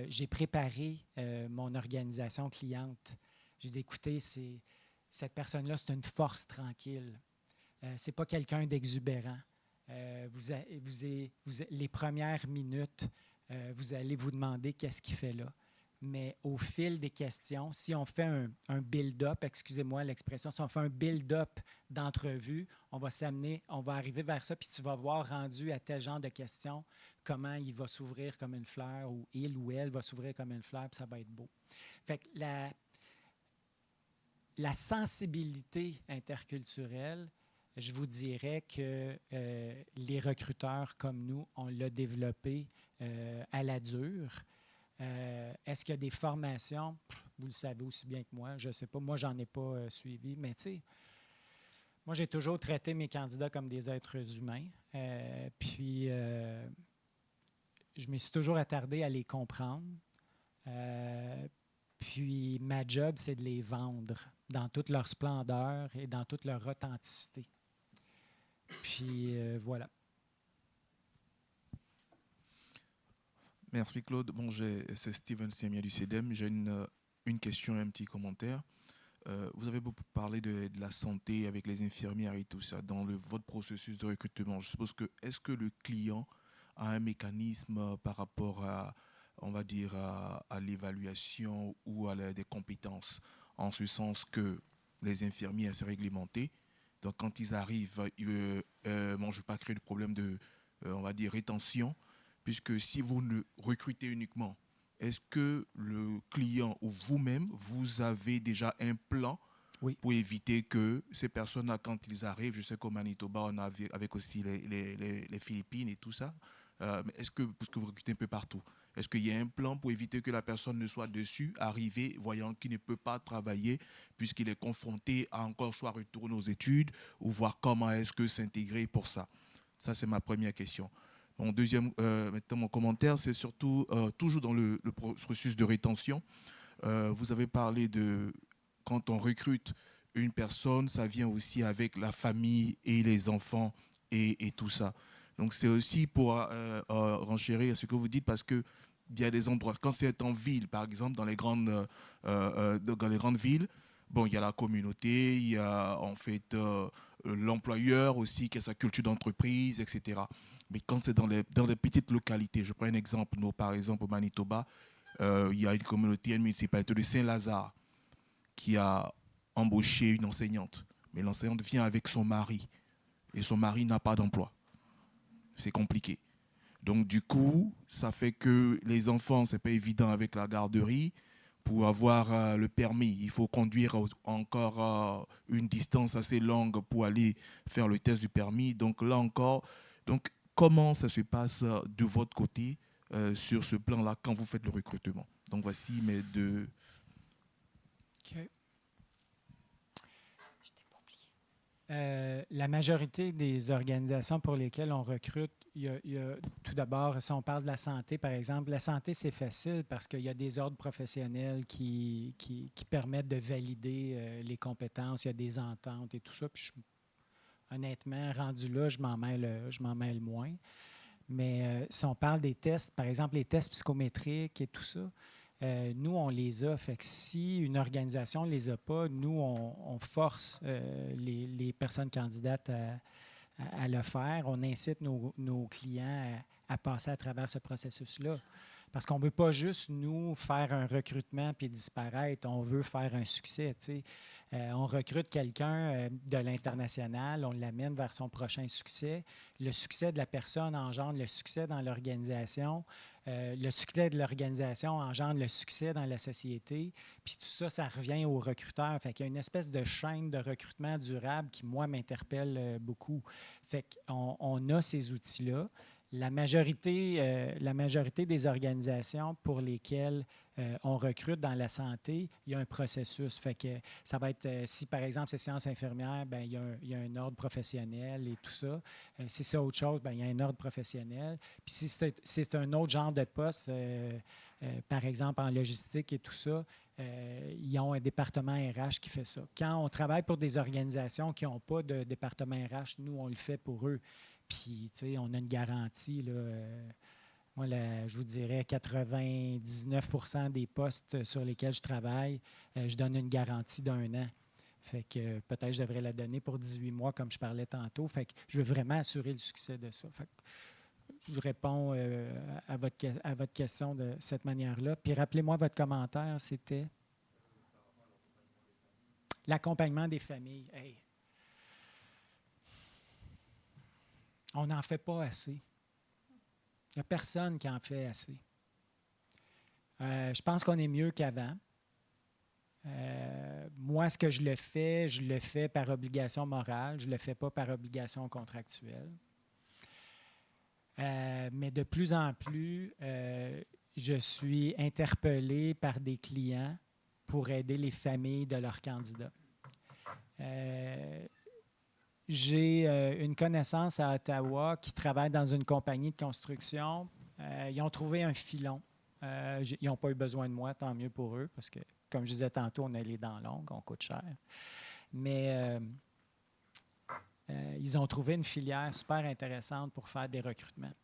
j'ai préparé mon organisation cliente. J'ai dit, écoutez, cette personne-là, c'est une force tranquille. Ce n'est pas quelqu'un d'exubérant. Les premières minutes, vous allez vous demander qu'est-ce qu'il fait là. Mais au fil des questions, si on fait un build-up, excusez-moi l'expression, si on fait un build-up d'entrevue, on va arriver vers ça, puis tu vas voir rendu à tel genre de questions, comment il va s'ouvrir comme une fleur, ou il ou elle va s'ouvrir comme une fleur, puis ça va être beau. Fait que la sensibilité interculturelle, je vous dirais que les recruteurs comme nous, on l'a développé à la dure. Est-ce qu'il y a des formations? Vous le savez aussi bien que moi. Je ne sais pas. Moi, je n'en ai pas suivi. Mais tu sais, moi, j'ai toujours traité mes candidats comme des êtres humains. Puis, je me suis toujours attardé à les comprendre. Puis, ma job, c'est de les vendre dans toute leur splendeur et dans toute leur authenticité. Puis voilà. Merci Claude. Bon, c'est Steven Siamia du CEDEM. J'ai une question et un petit commentaire. Vous avez beaucoup parlé de la santé avec les infirmières et tout ça dans votre processus de recrutement. Je suppose que est-ce que le client a un mécanisme par rapport à, on va dire, à l'évaluation ou à des compétences, en ce sens que les infirmières, c'est réglementé. Donc, quand ils arrivent, je ne vais pas créer de problème de, on va dire, rétention, puisque si vous ne recrutez uniquement est-ce que le client ou vous-même, vous avez déjà un plan Oui. pour éviter que ces personnes-là, quand ils arrivent, je sais qu'au Manitoba, on a avec aussi les Philippines et tout ça, mais est-ce que, parce que vous recrutez un peu partout, est-ce qu'il y a un plan pour éviter que la personne ne soit dessus, arrivée, voyant qu'il ne peut pas travailler, puisqu'il est confronté à encore soit retourner aux études, ou voir comment est-ce que s'intégrer pour ça? Ça, c'est ma première question. Mon deuxième, maintenant, mon commentaire, c'est surtout toujours dans le processus de rétention. Vous avez parlé de quand on recrute une personne, ça vient aussi avec la famille et les enfants et tout ça. Donc c'est aussi pour renchérir ce que vous dites, parce que il y a des endroits, quand c'est en ville, par exemple, dans les grandes villes, bon, il y a la communauté, il y a en fait l'employeur aussi qui a sa culture d'entreprise, etc. Mais quand c'est dans les petites localités, je prends un exemple, nous, par exemple au Manitoba, il y a une communauté, une municipalité de Saint-Lazare qui a embauché une enseignante. Mais l'enseignante vient avec son mari et son mari n'a pas d'emploi. C'est compliqué. Donc du coup, ça fait que les enfants, c'est pas évident avec la garderie. Pour avoir le permis, il faut conduire encore une distance assez longue pour aller faire le test du permis. Donc là encore, donc, comment ça se passe de votre côté sur ce plan-là quand vous faites le recrutement? Donc voici mes deux... OK. La majorité des organisations pour lesquelles on recrute, il y a tout d'abord, si on parle de la santé, par exemple, la santé, c'est facile parce qu'il y a des ordres professionnels qui permettent de valider les compétences, il y a des ententes et tout ça. Puis honnêtement, rendu là, je m'en mêle moins. Mais si on parle des tests, par exemple, les tests psychométriques et tout ça, nous, on les a. Fait que si une organisation ne les a pas, nous, on force les personnes candidates à le faire. On incite nos clients à passer à travers ce processus-là. Parce qu'on ne veut pas juste, nous, faire un recrutement puis disparaître. On veut faire un succès. On recrute quelqu'un de l'international, on l'amène vers son prochain succès. Le succès de la personne engendre le succès dans l'organisation. Le succès de l'organisation engendre le succès dans la société. Puis tout ça, ça revient aux recruteurs. Fait qu'il y a une espèce de chaîne de recrutement durable qui, moi, m'interpelle beaucoup. Fait qu'on a ces outils-là. La majorité des organisations pour lesquelles on recrute dans la santé, il y a un processus. Fait que ça va être, si par exemple c'est sciences infirmières, bien, il y a un ordre professionnel et tout ça. Si c'est autre chose, bien, il y a un ordre professionnel. Puis si c'est un autre genre de poste, par exemple en logistique et tout ça, ils ont un département RH qui fait ça. Quand on travaille pour des organisations qui n'ont pas de département RH, nous, on le fait pour eux. Puis, tu sais, on a une garantie, là. Moi, je vous dirais 99% des postes sur lesquels je travaille, je donne une garantie d'1 an. Fait que peut-être je devrais la donner pour 18 mois, comme je parlais tantôt. Fait que je veux vraiment assurer le succès de ça. Fait que je vous réponds à votre question de cette manière-là. Puis rappelez-moi votre commentaire, c'était l'accompagnement des familles. Hey. On n'en fait pas assez. Il n'y a personne qui en fait assez. Je pense qu'on est mieux qu'avant. Moi, ce que je le fais par obligation morale. Je ne le fais pas par obligation contractuelle. Mais de plus en plus, je suis interpellé par des clients pour aider les familles de leurs candidats. J'ai une connaissance à Ottawa qui travaille dans une compagnie de construction. Ils ont trouvé un filon. Ils n'ont pas eu besoin de moi, tant mieux pour eux, parce que, comme je disais tantôt, on a les dents longues, on coûte cher. Mais ils ont trouvé une filière super intéressante pour faire des recrutements.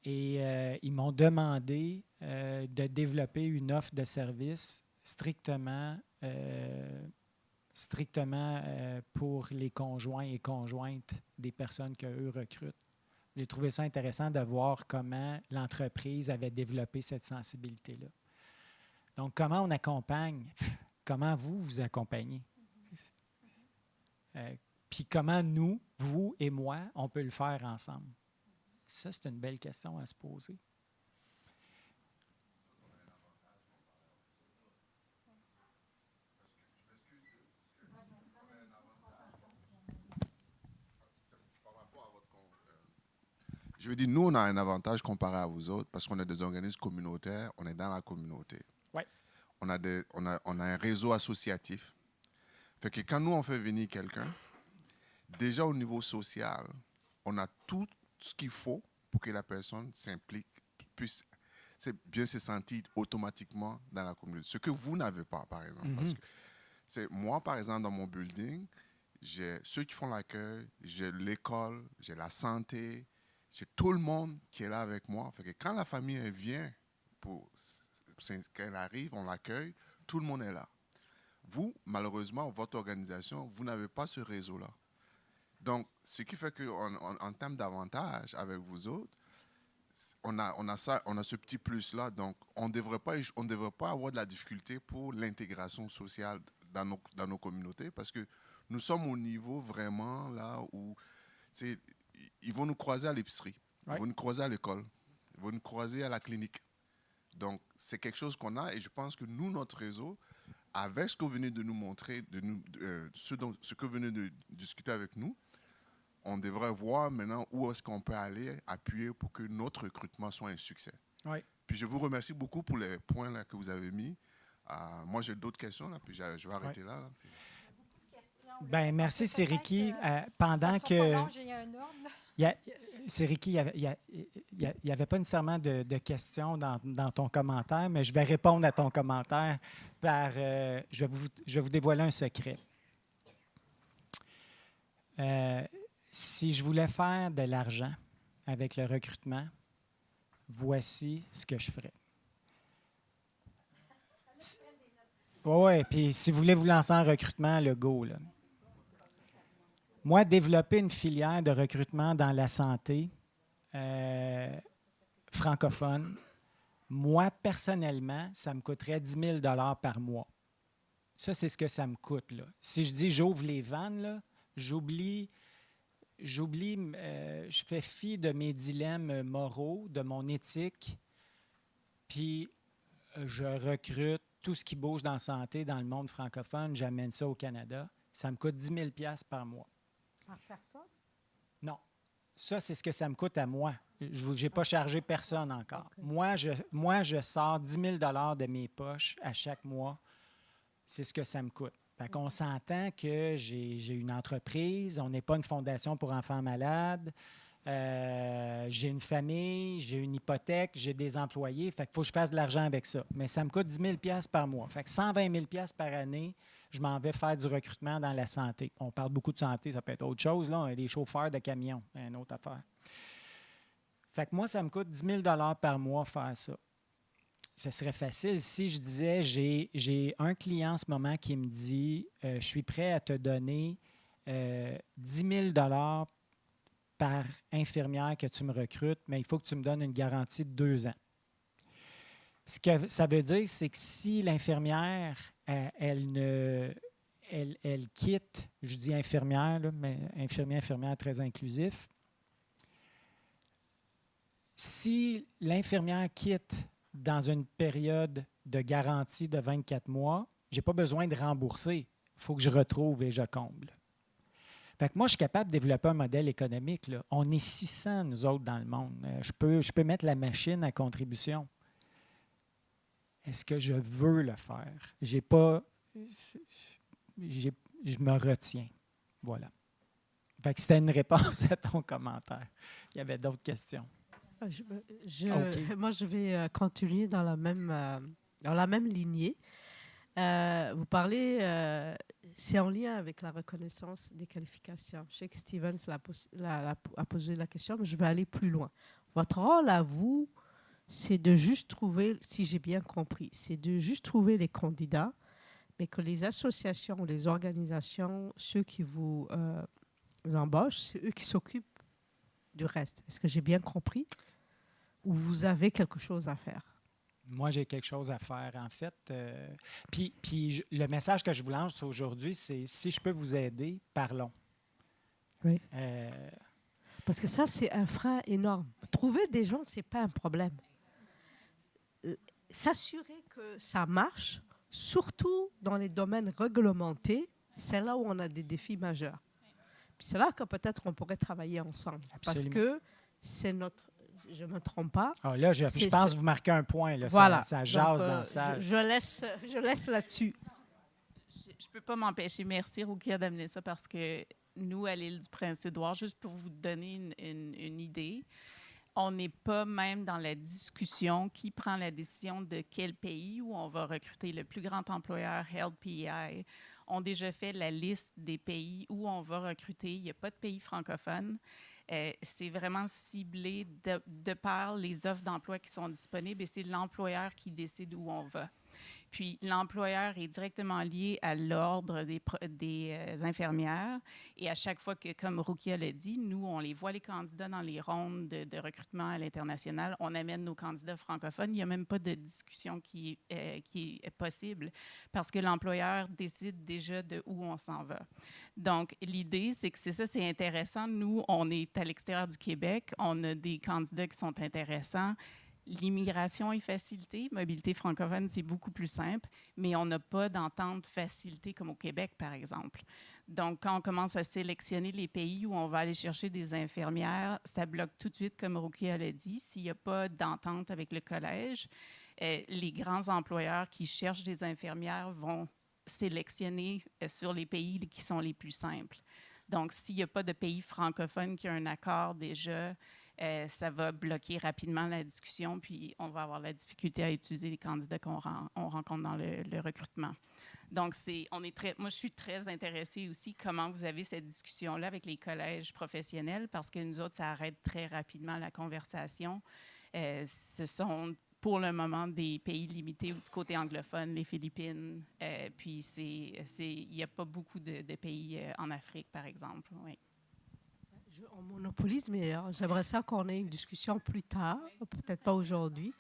Et ils m'ont demandé de développer une offre de service strictement pour les conjoints et conjointes des personnes qu'eux recrutent. J'ai trouvé ça intéressant de voir comment l'entreprise avait développé cette sensibilité-là. Donc, comment on accompagne? Comment vous accompagnez? Puis comment nous, vous et moi, on peut le faire ensemble? Ça, c'est une belle question à se poser. Je veux dire, nous, on a un avantage comparé à vous autres parce qu'on est des organismes communautaires, on est dans la communauté. Ouais. On a un réseau associatif. Fait que quand nous, on fait venir quelqu'un, déjà au niveau social, on a tout ce qu'il faut pour que la personne s'implique, puisse bien se sentir automatiquement dans la communauté. Ce que vous n'avez pas, par exemple. Parce que moi, par exemple, dans mon building, j'ai ceux qui font l'accueil, j'ai l'école, j'ai la santé, j'ai tout le monde qui est là avec moi. Fait que quand la famille elle vient, quand elle arrive, on l'accueille, tout le monde est là. Vous, malheureusement, votre organisation, vous n'avez pas ce réseau-là. Donc, ce qui fait qu'en termes d'avantages avec vous autres, on a ce petit plus-là. Donc, on ne devrait pas avoir de la difficulté pour l'intégration sociale dans nos communautés parce que nous sommes au niveau vraiment là où ils vont nous croiser à l'épicerie, ils vont nous croiser à l'école, ils vont nous croiser à la clinique. Donc, c'est quelque chose qu'on a et je pense que nous, notre réseau, avec ce que vous venez de nous montrer, ce que vous venez de discuter avec nous, on devrait voir maintenant où est-ce qu'on peut aller appuyer pour que notre recrutement soit un succès. Oui. Puis je vous remercie beaucoup pour les points là, que vous avez mis. Moi, j'ai d'autres questions, là, puis je vais arrêter là. Ben, merci, Sériki. Pendant que... Sériki, il n'y avait pas nécessairement de questions dans ton commentaire, mais je vais répondre à ton commentaire par... je vais vous dévoiler un secret. Si je voulais faire de l'argent avec le recrutement, voici ce que je ferais. Oui, puis si vous voulez vous lancer en recrutement, le go, là. Moi, développer une filière de recrutement dans la santé francophone, moi, personnellement, ça me coûterait 10 000 $ par mois. Ça, c'est ce que ça me coûte, là. Si je dis j'ouvre les vannes, là, j'oublie, je fais fi de mes dilemmes moraux, de mon éthique, puis je recrute tout ce qui bouge dans la santé, dans le monde francophone, j'amène ça au Canada. Ça me coûte 10 000 $ par mois. Par personne? Non. Ça, c'est ce que ça me coûte à moi. Je n'ai pas chargé personne encore. Okay. Moi, je sors 10 000 $ de mes poches à chaque mois. C'est ce que ça me coûte. Fait qu'on s'entend que j'ai une entreprise, on n'est pas une fondation pour enfants malades, j'ai une famille, j'ai une hypothèque, j'ai des employés. Fait qu'il faut que je fasse de l'argent avec ça. Mais ça me coûte 10 000 $ par mois. Fait que 120 000 $ par année, je m'en vais faire du recrutement dans la santé. On parle beaucoup de santé, ça peut être autre chose, là. Les chauffeurs de camions, c'est une autre affaire. Fait que moi, ça me coûte 10 000 $ par mois faire ça. Ce serait facile si je disais, j'ai un client en ce moment qui me dit, je suis prêt à te donner 10 000 $ par infirmière que tu me recrutes, mais il faut que tu me donnes une garantie de 2 ans. Ce que ça veut dire, c'est que si l'infirmière, elle quitte, je dis infirmière, là, mais infirmière très inclusif, si l'infirmière quitte dans une période de garantie de 24 mois, je n'ai pas besoin de rembourser. Il faut que je retrouve et je comble. Fait que moi, je suis capable de développer un modèle économique, là. On est 600, nous autres, dans le monde. Je peux mettre la machine à contribution. Est-ce que je veux le faire? Je me retiens. Voilà. Fait que c'était une réponse à ton commentaire. Il y avait d'autres questions. Moi, je vais continuer dans la même lignée. Vous parlez, c'est en lien avec la reconnaissance des qualifications. Je sais que Stevens a posé la question, mais je vais aller plus loin. Votre rôle à vous, c'est de juste trouver, si j'ai bien compris, c'est de juste trouver les candidats, mais que les associations ou les organisations, ceux qui vous embauchent, c'est eux qui s'occupent du reste. Est-ce que j'ai bien compris? Ou vous avez quelque chose à faire? Moi, j'ai quelque chose à faire, en fait. Puis le message que je vous lance aujourd'hui, c'est si je peux vous aider, parlons. Oui. Parce que ça, c'est un frein énorme. Trouver des gens, ce n'est pas un problème. S'assurer que ça marche, surtout dans les domaines réglementés, c'est là où on a des défis majeurs. Puis c'est là que peut-être on pourrait travailler ensemble. Absolument. Parce que c'est notre... Je ne me trompe pas. Ah, là, je pense que vous marquez un point. Là, voilà. Ça jase Donc, dans la salle. Je laisse là-dessus. Je ne peux pas m'empêcher. Merci, Rukia, d'amener ça parce que nous, à l'île du Prince-Édouard, juste pour vous donner une idée, on n'est pas même dans la discussion qui prend la décision de quel pays où on va recruter. Le plus grand employeur, HealthPI, ont déjà fait la liste des pays où on va recruter. Il n'y a pas de pays francophone. C'est vraiment ciblé de par les offres d'emploi qui sont disponibles et c'est l'employeur qui décide où on va. Puis, l'employeur est directement lié à l'ordre des infirmières. Et à chaque fois que, comme Rukia l'a dit, nous, on les voit, les candidats, dans les rondes de recrutement à l'international. On amène nos candidats francophones. Il n'y a même pas de discussion qui est possible parce que l'employeur décide déjà de où on s'en va. Donc, l'idée, c'est que c'est intéressant. Nous, on est à l'extérieur du Québec. On a des candidats qui sont intéressants. L'immigration est facilitée. Mobilité francophone, c'est beaucoup plus simple, mais on n'a pas d'entente facilitée comme au Québec, par exemple. Donc, quand on commence à sélectionner les pays où on va aller chercher des infirmières, ça bloque tout de suite, comme Rukia l'a dit. S'il n'y a pas d'entente avec le collège, les grands employeurs qui cherchent des infirmières vont sélectionner sur les pays qui sont les plus simples. Donc, s'il n'y a pas de pays francophone qui a un accord déjà, ça va bloquer rapidement la discussion, puis on va avoir la difficulté à utiliser les candidats qu'on rencontre dans le recrutement. Donc, moi, je suis très intéressée aussi comment vous avez cette discussion-là avec les collèges professionnels, parce que nous autres, ça arrête très rapidement la conversation. Ce sont, pour le moment, des pays limités du côté anglophone, les Philippines, puis il n'y a pas beaucoup de pays en Afrique, par exemple, oui. On monopolise, mais j'aimerais ça qu'on ait une discussion plus tard, peut-être pas aujourd'hui,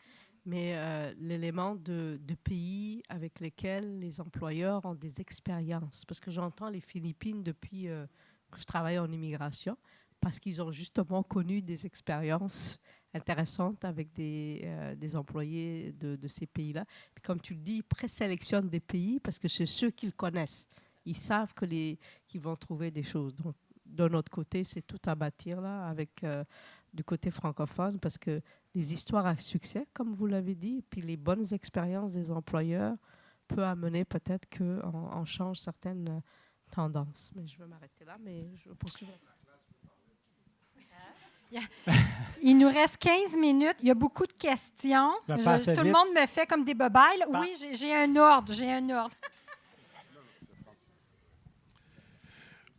mais l'élément de pays avec lesquels les employeurs ont des expériences. Parce que j'entends les Philippines depuis que je travaille en immigration, parce qu'ils ont justement connu des expériences intéressantes avec des employés de ces pays-là. Puis comme tu le dis, ils présélectionnent des pays parce que c'est ceux qu'ils connaissent. Ils savent qu'ils vont trouver des choses. Donc, de notre côté, c'est tout à bâtir là, avec du côté francophone, parce que les histoires à succès, comme vous l'avez dit, puis les bonnes expériences des employeurs peuvent amener peut-être qu'on change certaines tendances. Mais je vais m'arrêter là, mais je poursuivrai. Il nous reste 15 minutes. Il y a beaucoup de questions. Tout le monde me fait comme des bobayles. Oui, j'ai un ordre.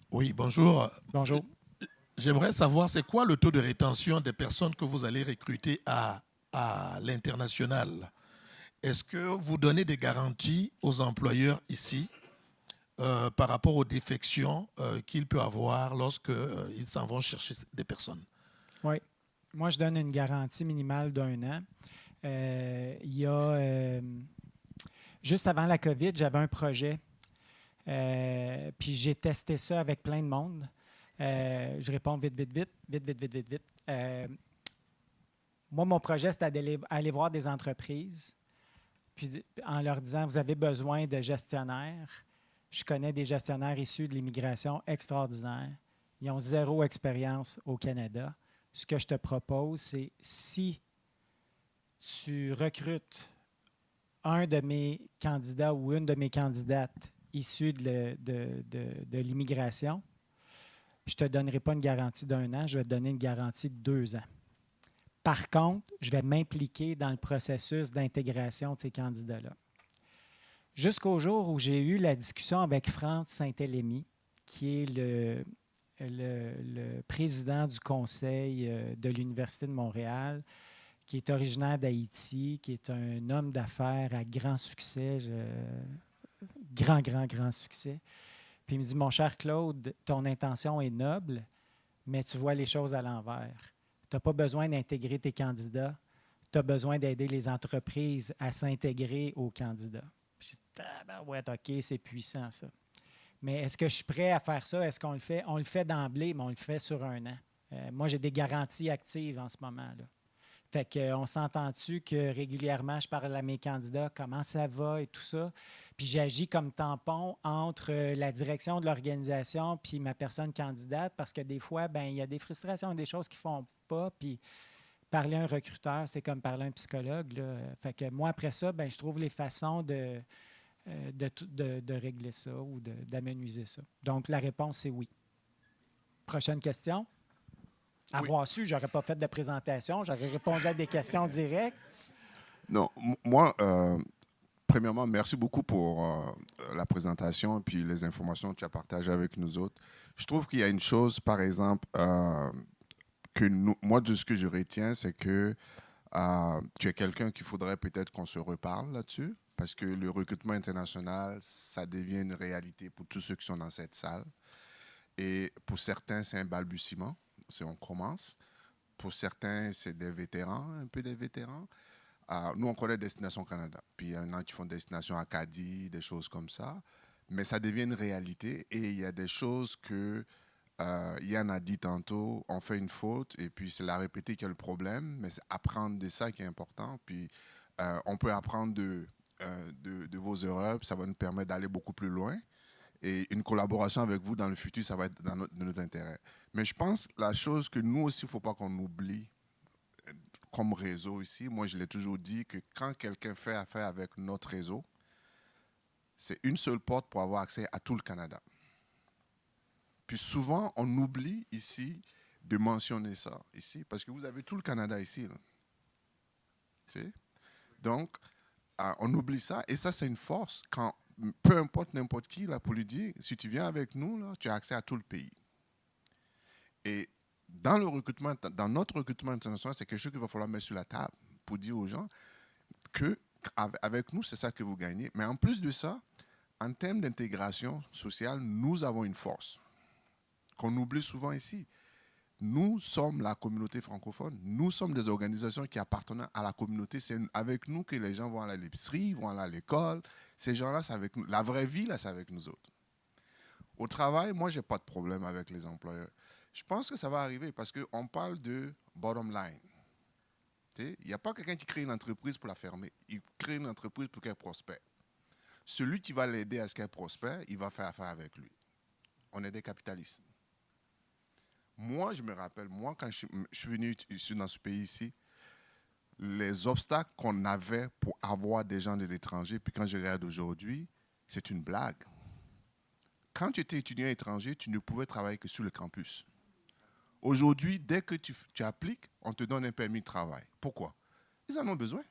Oui, bonjour. Bonjour. J'aimerais savoir, c'est quoi le taux de rétention des personnes que vous allez recruter à l'international? Est-ce que vous donnez des garanties aux employeurs ici par rapport aux défections qu'ils peuvent avoir lorsqu'ils s'en vont chercher des personnes? Oui. Moi, je donne une garantie minimale d'1 an. Il y a... juste avant la COVID, j'avais un projet. Puis j'ai testé ça avec plein de monde. Je réponds vite. Moi, mon projet, c'était d'aller voir des entreprises, puis en leur disant, vous avez besoin de gestionnaires. Je connais des gestionnaires issus de l'immigration extraordinaires. Ils ont 0 expérience au Canada. Ce que je te propose, c'est si tu recrutes un de mes candidats ou une de mes candidates issus de l'immigration, je ne te donnerai pas une garantie d'1 an, je vais te donner une garantie de 2 ans. Par contre, je vais m'impliquer dans le processus d'intégration de ces candidats-là. Jusqu'au jour où j'ai eu la discussion avec France Saint-Hélémy, qui est le président du conseil de l'Université de Montréal, qui est originaire d'Haïti, qui est un homme d'affaires à grand succès, grand succès. Puis il me dit, mon cher Claude, ton intention est noble, mais tu vois les choses à l'envers. Tu n'as pas besoin d'intégrer tes candidats, tu as besoin d'aider les entreprises à s'intégrer aux candidats. Puis je dis, ouais, OK, c'est puissant ça. Mais est-ce que je suis prêt à faire ça? Est-ce qu'on le fait? On le fait d'emblée, mais on le fait sur 1 an. Moi, j'ai des garanties actives en ce moment-là. Fait qu'on s'entend dessus que régulièrement, je parle à mes candidats, comment ça va et tout ça. Puis j'agis comme tampon entre la direction de l'organisation puis ma personne candidate parce que des fois, ben il y a des frustrations, des choses qui ne font pas. Puis parler à un recruteur, c'est comme parler à un psychologue, là. Fait que moi, après ça, ben je trouve les façons de régler ça ou d'amenuiser ça. Donc, la réponse, c'est oui. Prochaine question. Avoir su, je n'aurais pas fait de présentation, j'aurais répondu à des questions directes. Non, moi, premièrement, merci beaucoup pour la présentation et puis les informations que tu as partagées avec nous autres. Je trouve qu'il y a une chose, par exemple, moi, de ce que je retiens, c'est que tu es quelqu'un qu'il faudrait peut-être qu'on se reparle là-dessus, parce que le recrutement international, ça devient une réalité pour tous ceux qui sont dans cette salle. Et pour certains, c'est un balbutiement. On commence. Pour certains, c'est des vétérans, un peu des vétérans. Nous, on connaît Destination Canada. Puis il y en a qui font Destination Acadie, des choses comme ça. Mais ça devient une réalité. Et il y a des choses que Yann a dit tantôt, on fait une faute et puis c'est la répéter qui est le problème. Mais c'est apprendre de ça qui est important. Puis on peut apprendre de vos erreurs. Puis ça va nous permettre d'aller beaucoup plus loin. Et une collaboration avec vous dans le futur, ça va être de notre intérêt. Mais je pense la chose que nous aussi, il ne faut pas qu'on oublie comme réseau ici, moi je l'ai toujours dit que quand quelqu'un fait affaire avec notre réseau, c'est une seule porte pour avoir accès à tout le Canada. Puis souvent, on oublie ici de mentionner ça ici, parce que vous avez tout le Canada ici. Là. Tu sais? Donc, on oublie ça, et ça c'est une force quand peu importe n'importe qui, là, pour lui dire, si tu viens avec nous, là, tu as accès à tout le pays. Et dans notre recrutement international, c'est quelque chose qu'il va falloir mettre sur la table pour dire aux gens qu'avec nous, c'est ça que vous gagnez. Mais en plus de ça, en termes d'intégration sociale, nous avons une force qu'on oublie souvent ici. Nous sommes la communauté francophone. Nous sommes des organisations qui appartiennent à la communauté. C'est avec nous que les gens vont aller à l'épicerie, vont aller à l'école. Ces gens-là, c'est avec nous. La vraie vie, là, c'est avec nous autres. Au travail, moi, je n'ai pas de problème avec les employeurs. Je pense que ça va arriver parce qu'on parle de bottom line. Il n'y a pas quelqu'un qui crée une entreprise pour la fermer. Il crée une entreprise pour qu'elle prospère. Celui qui va l'aider à ce qu'elle prospère, il va faire affaire avec lui. On est des capitalistes. Moi, je me rappelle, quand je suis venu ici dans ce pays ici, les obstacles qu'on avait pour avoir des gens de l'étranger, puis quand je regarde aujourd'hui, c'est une blague. Quand tu étais étudiant étranger, tu ne pouvais travailler que sur le campus. Aujourd'hui, dès que tu appliques, on te donne un permis de travail. Pourquoi? Ils en ont besoin.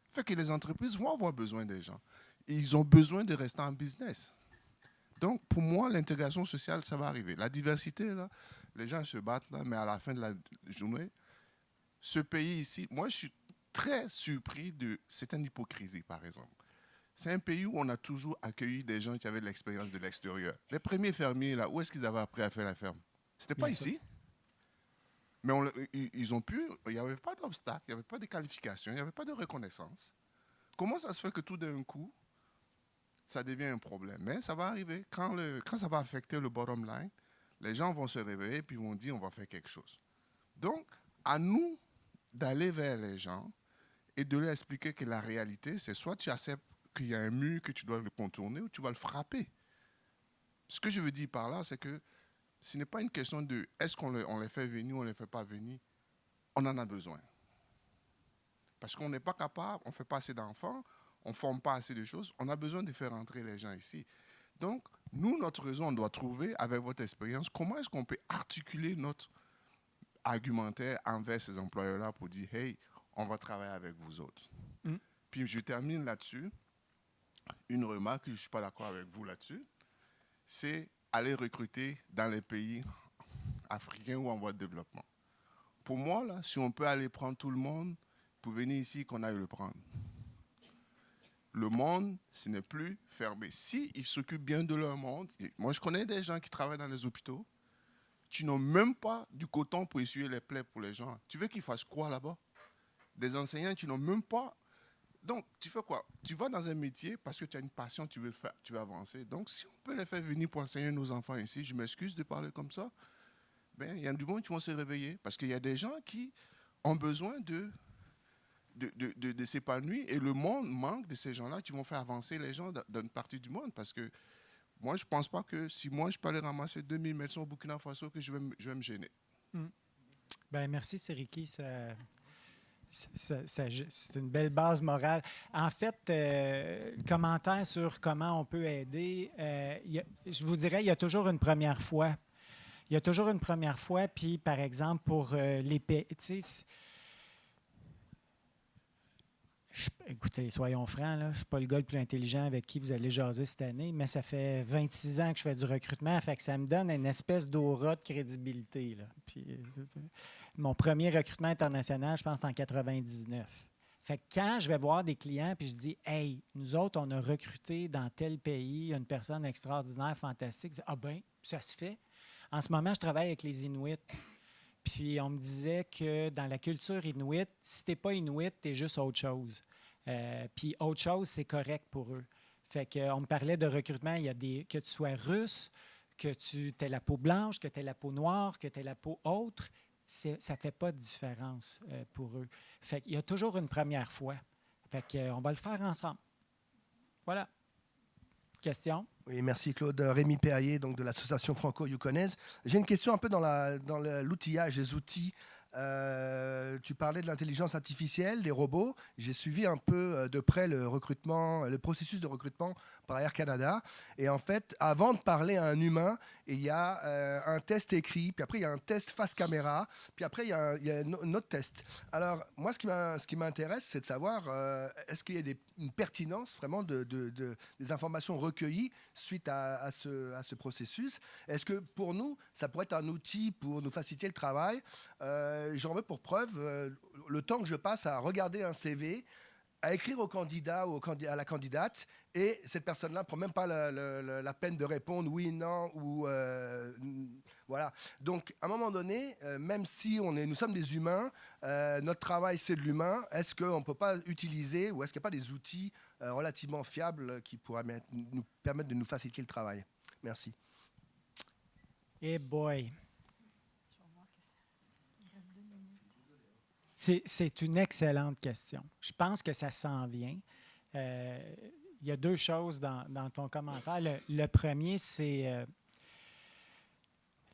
Fait que les entreprises vont avoir besoin des gens. Et ils ont besoin de rester en business. Donc, pour moi, l'intégration sociale, ça va arriver. La diversité, là, les gens se battent, là, mais à la fin de la journée, ce pays ici, moi, je suis très surpris de certaines hypocrisies, par exemple. C'est un pays où on a toujours accueilli des gens qui avaient de l'expérience de l'extérieur. Les premiers fermiers, là, où est-ce qu'ils avaient appris à faire la ferme? C'était pas ici. Mais ils ont pu, il n'y avait pas d'obstacle, il n'y avait pas de qualification, il n'y avait pas de reconnaissance. Comment ça se fait que tout d'un coup, ça devient un problème? Mais ça va arriver. Quand ça va affecter le bottom line, les gens vont se réveiller et puis vont dire on va faire quelque chose. Donc, à nous d'aller vers les gens et de leur expliquer que la réalité, c'est soit tu acceptes qu'il y a un mur que tu dois le contourner ou tu vas le frapper. Ce que je veux dire par là, c'est que ce n'est pas une question de est-ce qu'on les fait venir ou on ne les fait pas venir. On en a besoin. Parce qu'on n'est pas capable, on ne fait pas assez d'enfants, on ne forme pas assez de choses. On a besoin de faire entrer les gens ici. Donc, nous, notre réseau, on doit trouver, avec votre expérience, comment est-ce qu'on peut articuler notre argumentaire envers ces employeurs-là pour dire, hey, on va travailler avec vous autres. Puis je termine là-dessus. Une remarque, je ne suis pas d'accord avec vous là-dessus, c'est aller recruter dans les pays africains ou en voie de développement. Pour moi, là, si on peut aller prendre tout le monde pour venir ici, qu'on aille le prendre. Le monde, ce n'est plus fermé. S'ils s'occupent bien de leur monde, moi je connais des gens qui travaillent dans les hôpitaux, qui n'ont même pas du coton pour essuyer les plaies pour les gens. Tu veux qu'ils fassent quoi là-bas? Des enseignants qui n'ont même pas. Donc, tu fais quoi? Tu vas dans un métier parce que tu as une passion, tu veux avancer. Donc, si on peut les faire venir pour enseigner nos enfants ici, je m'excuse de parler comme ça, ben, il y a du monde qui vont se réveiller. Parce qu'il y a des gens qui ont besoin de s'épanouir et le monde manque de ces gens-là qui vont faire avancer les gens dans une partie du monde parce que moi, je ne pense pas que si moi, je peux aller ramasser 2000 médecins au Burkina Faso que je vais me gêner. Ben, merci, Sériki. C'est une belle base morale. En fait, commentaire sur comment on peut aider, je vous dirais, il y a toujours une première fois. Il y a toujours une première fois, puis par exemple, pour les pays, tu sais, écoutez, soyons francs, là, je ne suis pas le gars le plus intelligent avec qui vous allez jaser cette année, mais ça fait 26 ans que je fais du recrutement, fait que ça me donne une espèce d'aura de crédibilité. Là. Puis, mon premier recrutement international, je pense, c'est en 99. Fait que quand je vais voir des clients puis je dis « Hey, nous autres, on a recruté dans tel pays une personne extraordinaire, fantastique. » Ah ben, ça se fait. En ce moment, je travaille avec les Inuits. Puis on me disait que dans la culture inuit, si tu n'es pas inuit, tu es juste autre chose. Puis autre chose, c'est correct pour eux. Fait qu'on me parlait de recrutement, il y a que tu sois russe, que tu aies la peau blanche, que tu aies la peau noire, que tu aies la peau autre, ça ne fait pas de différence pour eux. Fait qu'il y a toujours une première fois. Fait qu'on va le faire ensemble. Voilà. Question? Oui, merci Claude. Rémi Perrier, donc de l'association franco-yukonaise. J'ai une question un peu dans l'outillage, les outils. Tu parlais de l'intelligence artificielle, des robots. J'ai suivi un peu de près le processus de recrutement par Air Canada. Et en fait, avant de parler à un humain, il y a un test écrit, puis après il y a un test face caméra, puis après il y a un autre test. Alors moi, ce qui m'intéresse, c'est de savoir est-ce qu'il y a une pertinence vraiment des informations recueillies suite à ce processus. Est-ce que pour nous, ça pourrait être un outil pour nous faciliter le travail? J'en veux pour preuve le temps que je passe à regarder un CV, à écrire au candidat ou à la candidate, et cette personne-là ne prend même pas la peine de répondre oui, non, ou voilà. Donc, à un moment donné, même si nous sommes des humains, notre travail, c'est de l'humain, est-ce qu'on ne peut pas utiliser, ou est-ce qu'il n'y a pas des outils relativement fiables qui pourraient nous permettre de nous faciliter le travail? Merci. Eh boy! C'est une excellente question. Je pense que ça s'en vient. Il y a deux choses dans ton commentaire. Le premier, c'est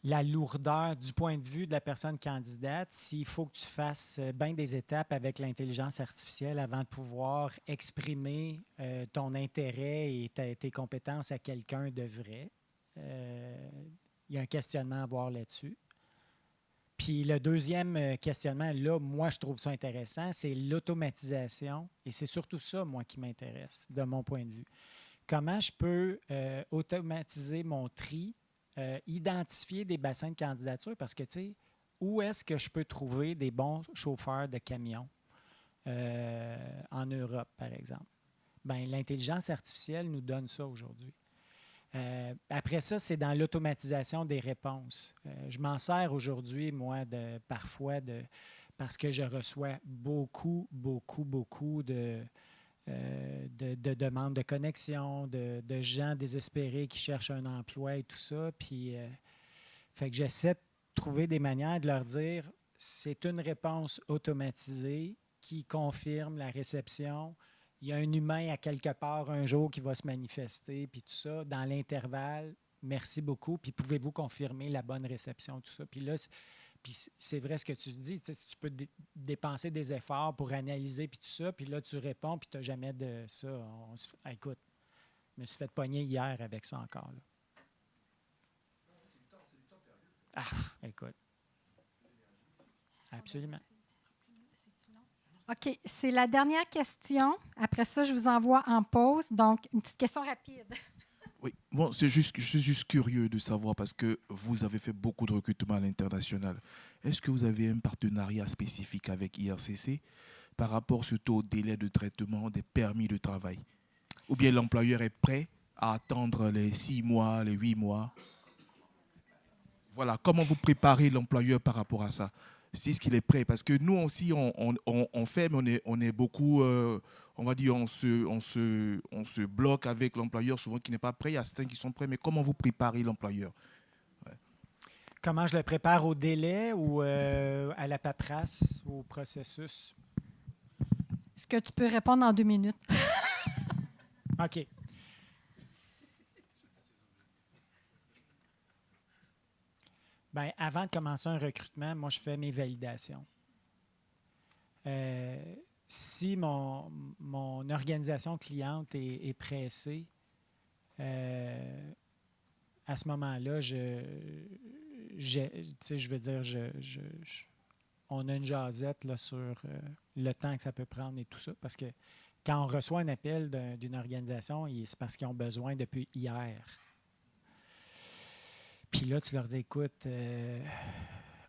la lourdeur du point de vue de la personne candidate. S'il faut que tu fasses bien des étapes avec l'intelligence artificielle avant de pouvoir exprimer ton intérêt et tes compétences à quelqu'un de vrai, il y a un questionnement à avoir là-dessus. Puis le deuxième questionnement, là, moi, je trouve ça intéressant, c'est l'automatisation. Et c'est surtout ça, moi, qui m'intéresse, de mon point de vue. Comment je peux automatiser mon tri, identifier des bassins de candidature? Parce que, tu sais, où est-ce que je peux trouver des bons chauffeurs de camions en Europe, par exemple? Bien, l'intelligence artificielle nous donne ça aujourd'hui. Après ça, c'est dans l'automatisation des réponses. Je m'en sers aujourd'hui, moi, parfois, parce que je reçois beaucoup de demandes de connexion, de gens désespérés qui cherchent un emploi et tout ça. Puis, fait que j'essaie de trouver des manières de leur dire c'est une réponse automatisée qui confirme la réception. Il y a un humain à quelque part un jour qui va se manifester, puis tout ça. Dans l'intervalle, merci beaucoup, puis pouvez-vous confirmer la bonne réception, tout ça. Puis là, c'est vrai ce que tu dis, tu peux dépenser des efforts pour analyser, puis tout ça, puis là, tu réponds, puis tu n'as jamais de ça. Écoute, je me suis fait pogner hier avec ça encore. Là. Ah, écoute. Absolument. OK, c'est la dernière question. Après ça, je vous envoie en pause. Donc, une petite question rapide. Oui, bon, je suis juste curieux de savoir parce que vous avez fait beaucoup de recrutement à l'international. Est-ce que vous avez un partenariat spécifique avec IRCC par rapport surtout au délai de traitement des permis de travail? Ou bien l'employeur est prêt à attendre les 6 mois, les 8 mois? Voilà, comment vous préparez l'employeur par rapport à ça? C'est ce qu'il est prêt, parce que nous aussi on fait, mais on est beaucoup, on va dire, on se bloque avec l'employeur souvent qui n'est pas prêt. Il y a certains qui sont prêts, mais comment vous préparez l'employeur? Comment je le prépare au délai ou à la paperasse, au processus? Est-ce que tu peux répondre en 2 minutes? OK. Bien, avant de commencer un recrutement, moi, je fais mes validations. Si mon organisation cliente est pressée, à ce moment-là, on a une jasette là, sur le temps que ça peut prendre et tout ça. Parce que quand on reçoit un appel d'une organisation, c'est parce qu'ils ont besoin depuis hier. Puis là, tu leur dis, écoute,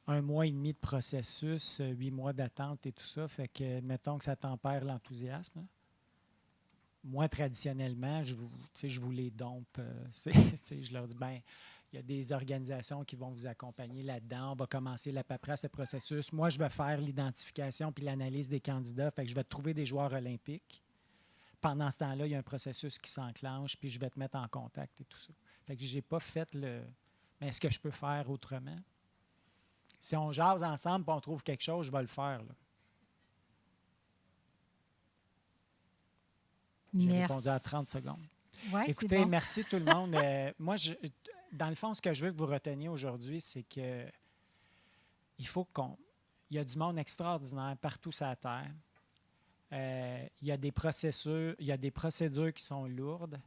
1 mois et demi de processus, 8 mois d'attente et tout ça, fait que, mettons que ça tempère l'enthousiasme. Moi, traditionnellement, je vous les dompe. Je leur dis, bien, il y a des organisations qui vont vous accompagner là-dedans. On va commencer la paperasse, le processus. Moi, je vais faire l'identification puis l'analyse des candidats. Fait que je vais te trouver des joueurs olympiques. Pendant ce temps-là, il y a un processus qui s'enclenche, puis je vais te mettre en contact et tout ça. Fait que je n'ai pas fait le... Mais est-ce que je peux faire autrement? Si on jase ensemble et on trouve quelque chose, je vais le faire. Là. J'ai répondu à 30 secondes. Ouais, écoutez, bon. Merci tout le monde. Moi, dans le fond, ce que je veux que vous reteniez aujourd'hui, c'est que il faut il y a du monde extraordinaire partout sur la Terre. Il y a des procédures qui sont lourdes,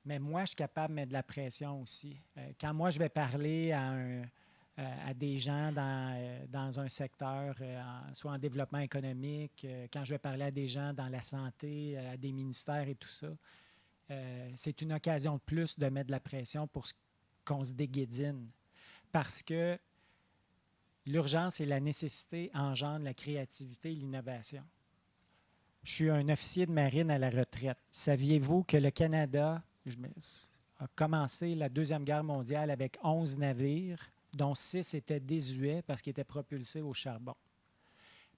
mais moi, je suis capable de mettre de la pression aussi. Quand moi, je vais parler à des gens dans un secteur, soit en développement économique, quand je vais parler à des gens dans la santé, à des ministères et tout ça, c'est une occasion de plus de mettre de la pression pour qu'on se déguédine. Parce que l'urgence et la nécessité engendrent la créativité et l'innovation. Je suis un officier de marine à la retraite. Saviez-vous que le Canada a commencé la Deuxième Guerre mondiale avec 11 navires, dont 6 étaient désuets parce qu'ils étaient propulsés au charbon?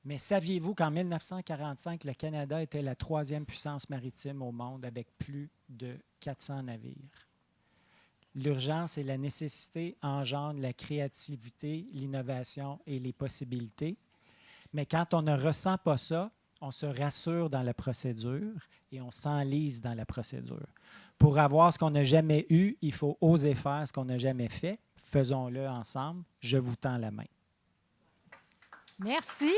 Mais saviez-vous qu'en 1945, le Canada était la 3e puissance maritime au monde avec plus de 400 navires? L'urgence et la nécessité engendrent la créativité, l'innovation et les possibilités. Mais quand on ne ressent pas ça, on se rassure dans la procédure et on s'enlise dans la procédure. Pour avoir ce qu'on n'a jamais eu, il faut oser faire ce qu'on n'a jamais fait. Faisons-le ensemble. Je vous tends la main. Merci.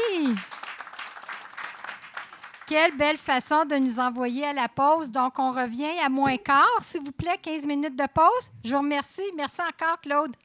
Quelle belle façon de nous envoyer à la pause. Donc, on revient à moins quart, s'il vous plaît, 15 minutes de pause. Je vous remercie. Merci encore, Claude.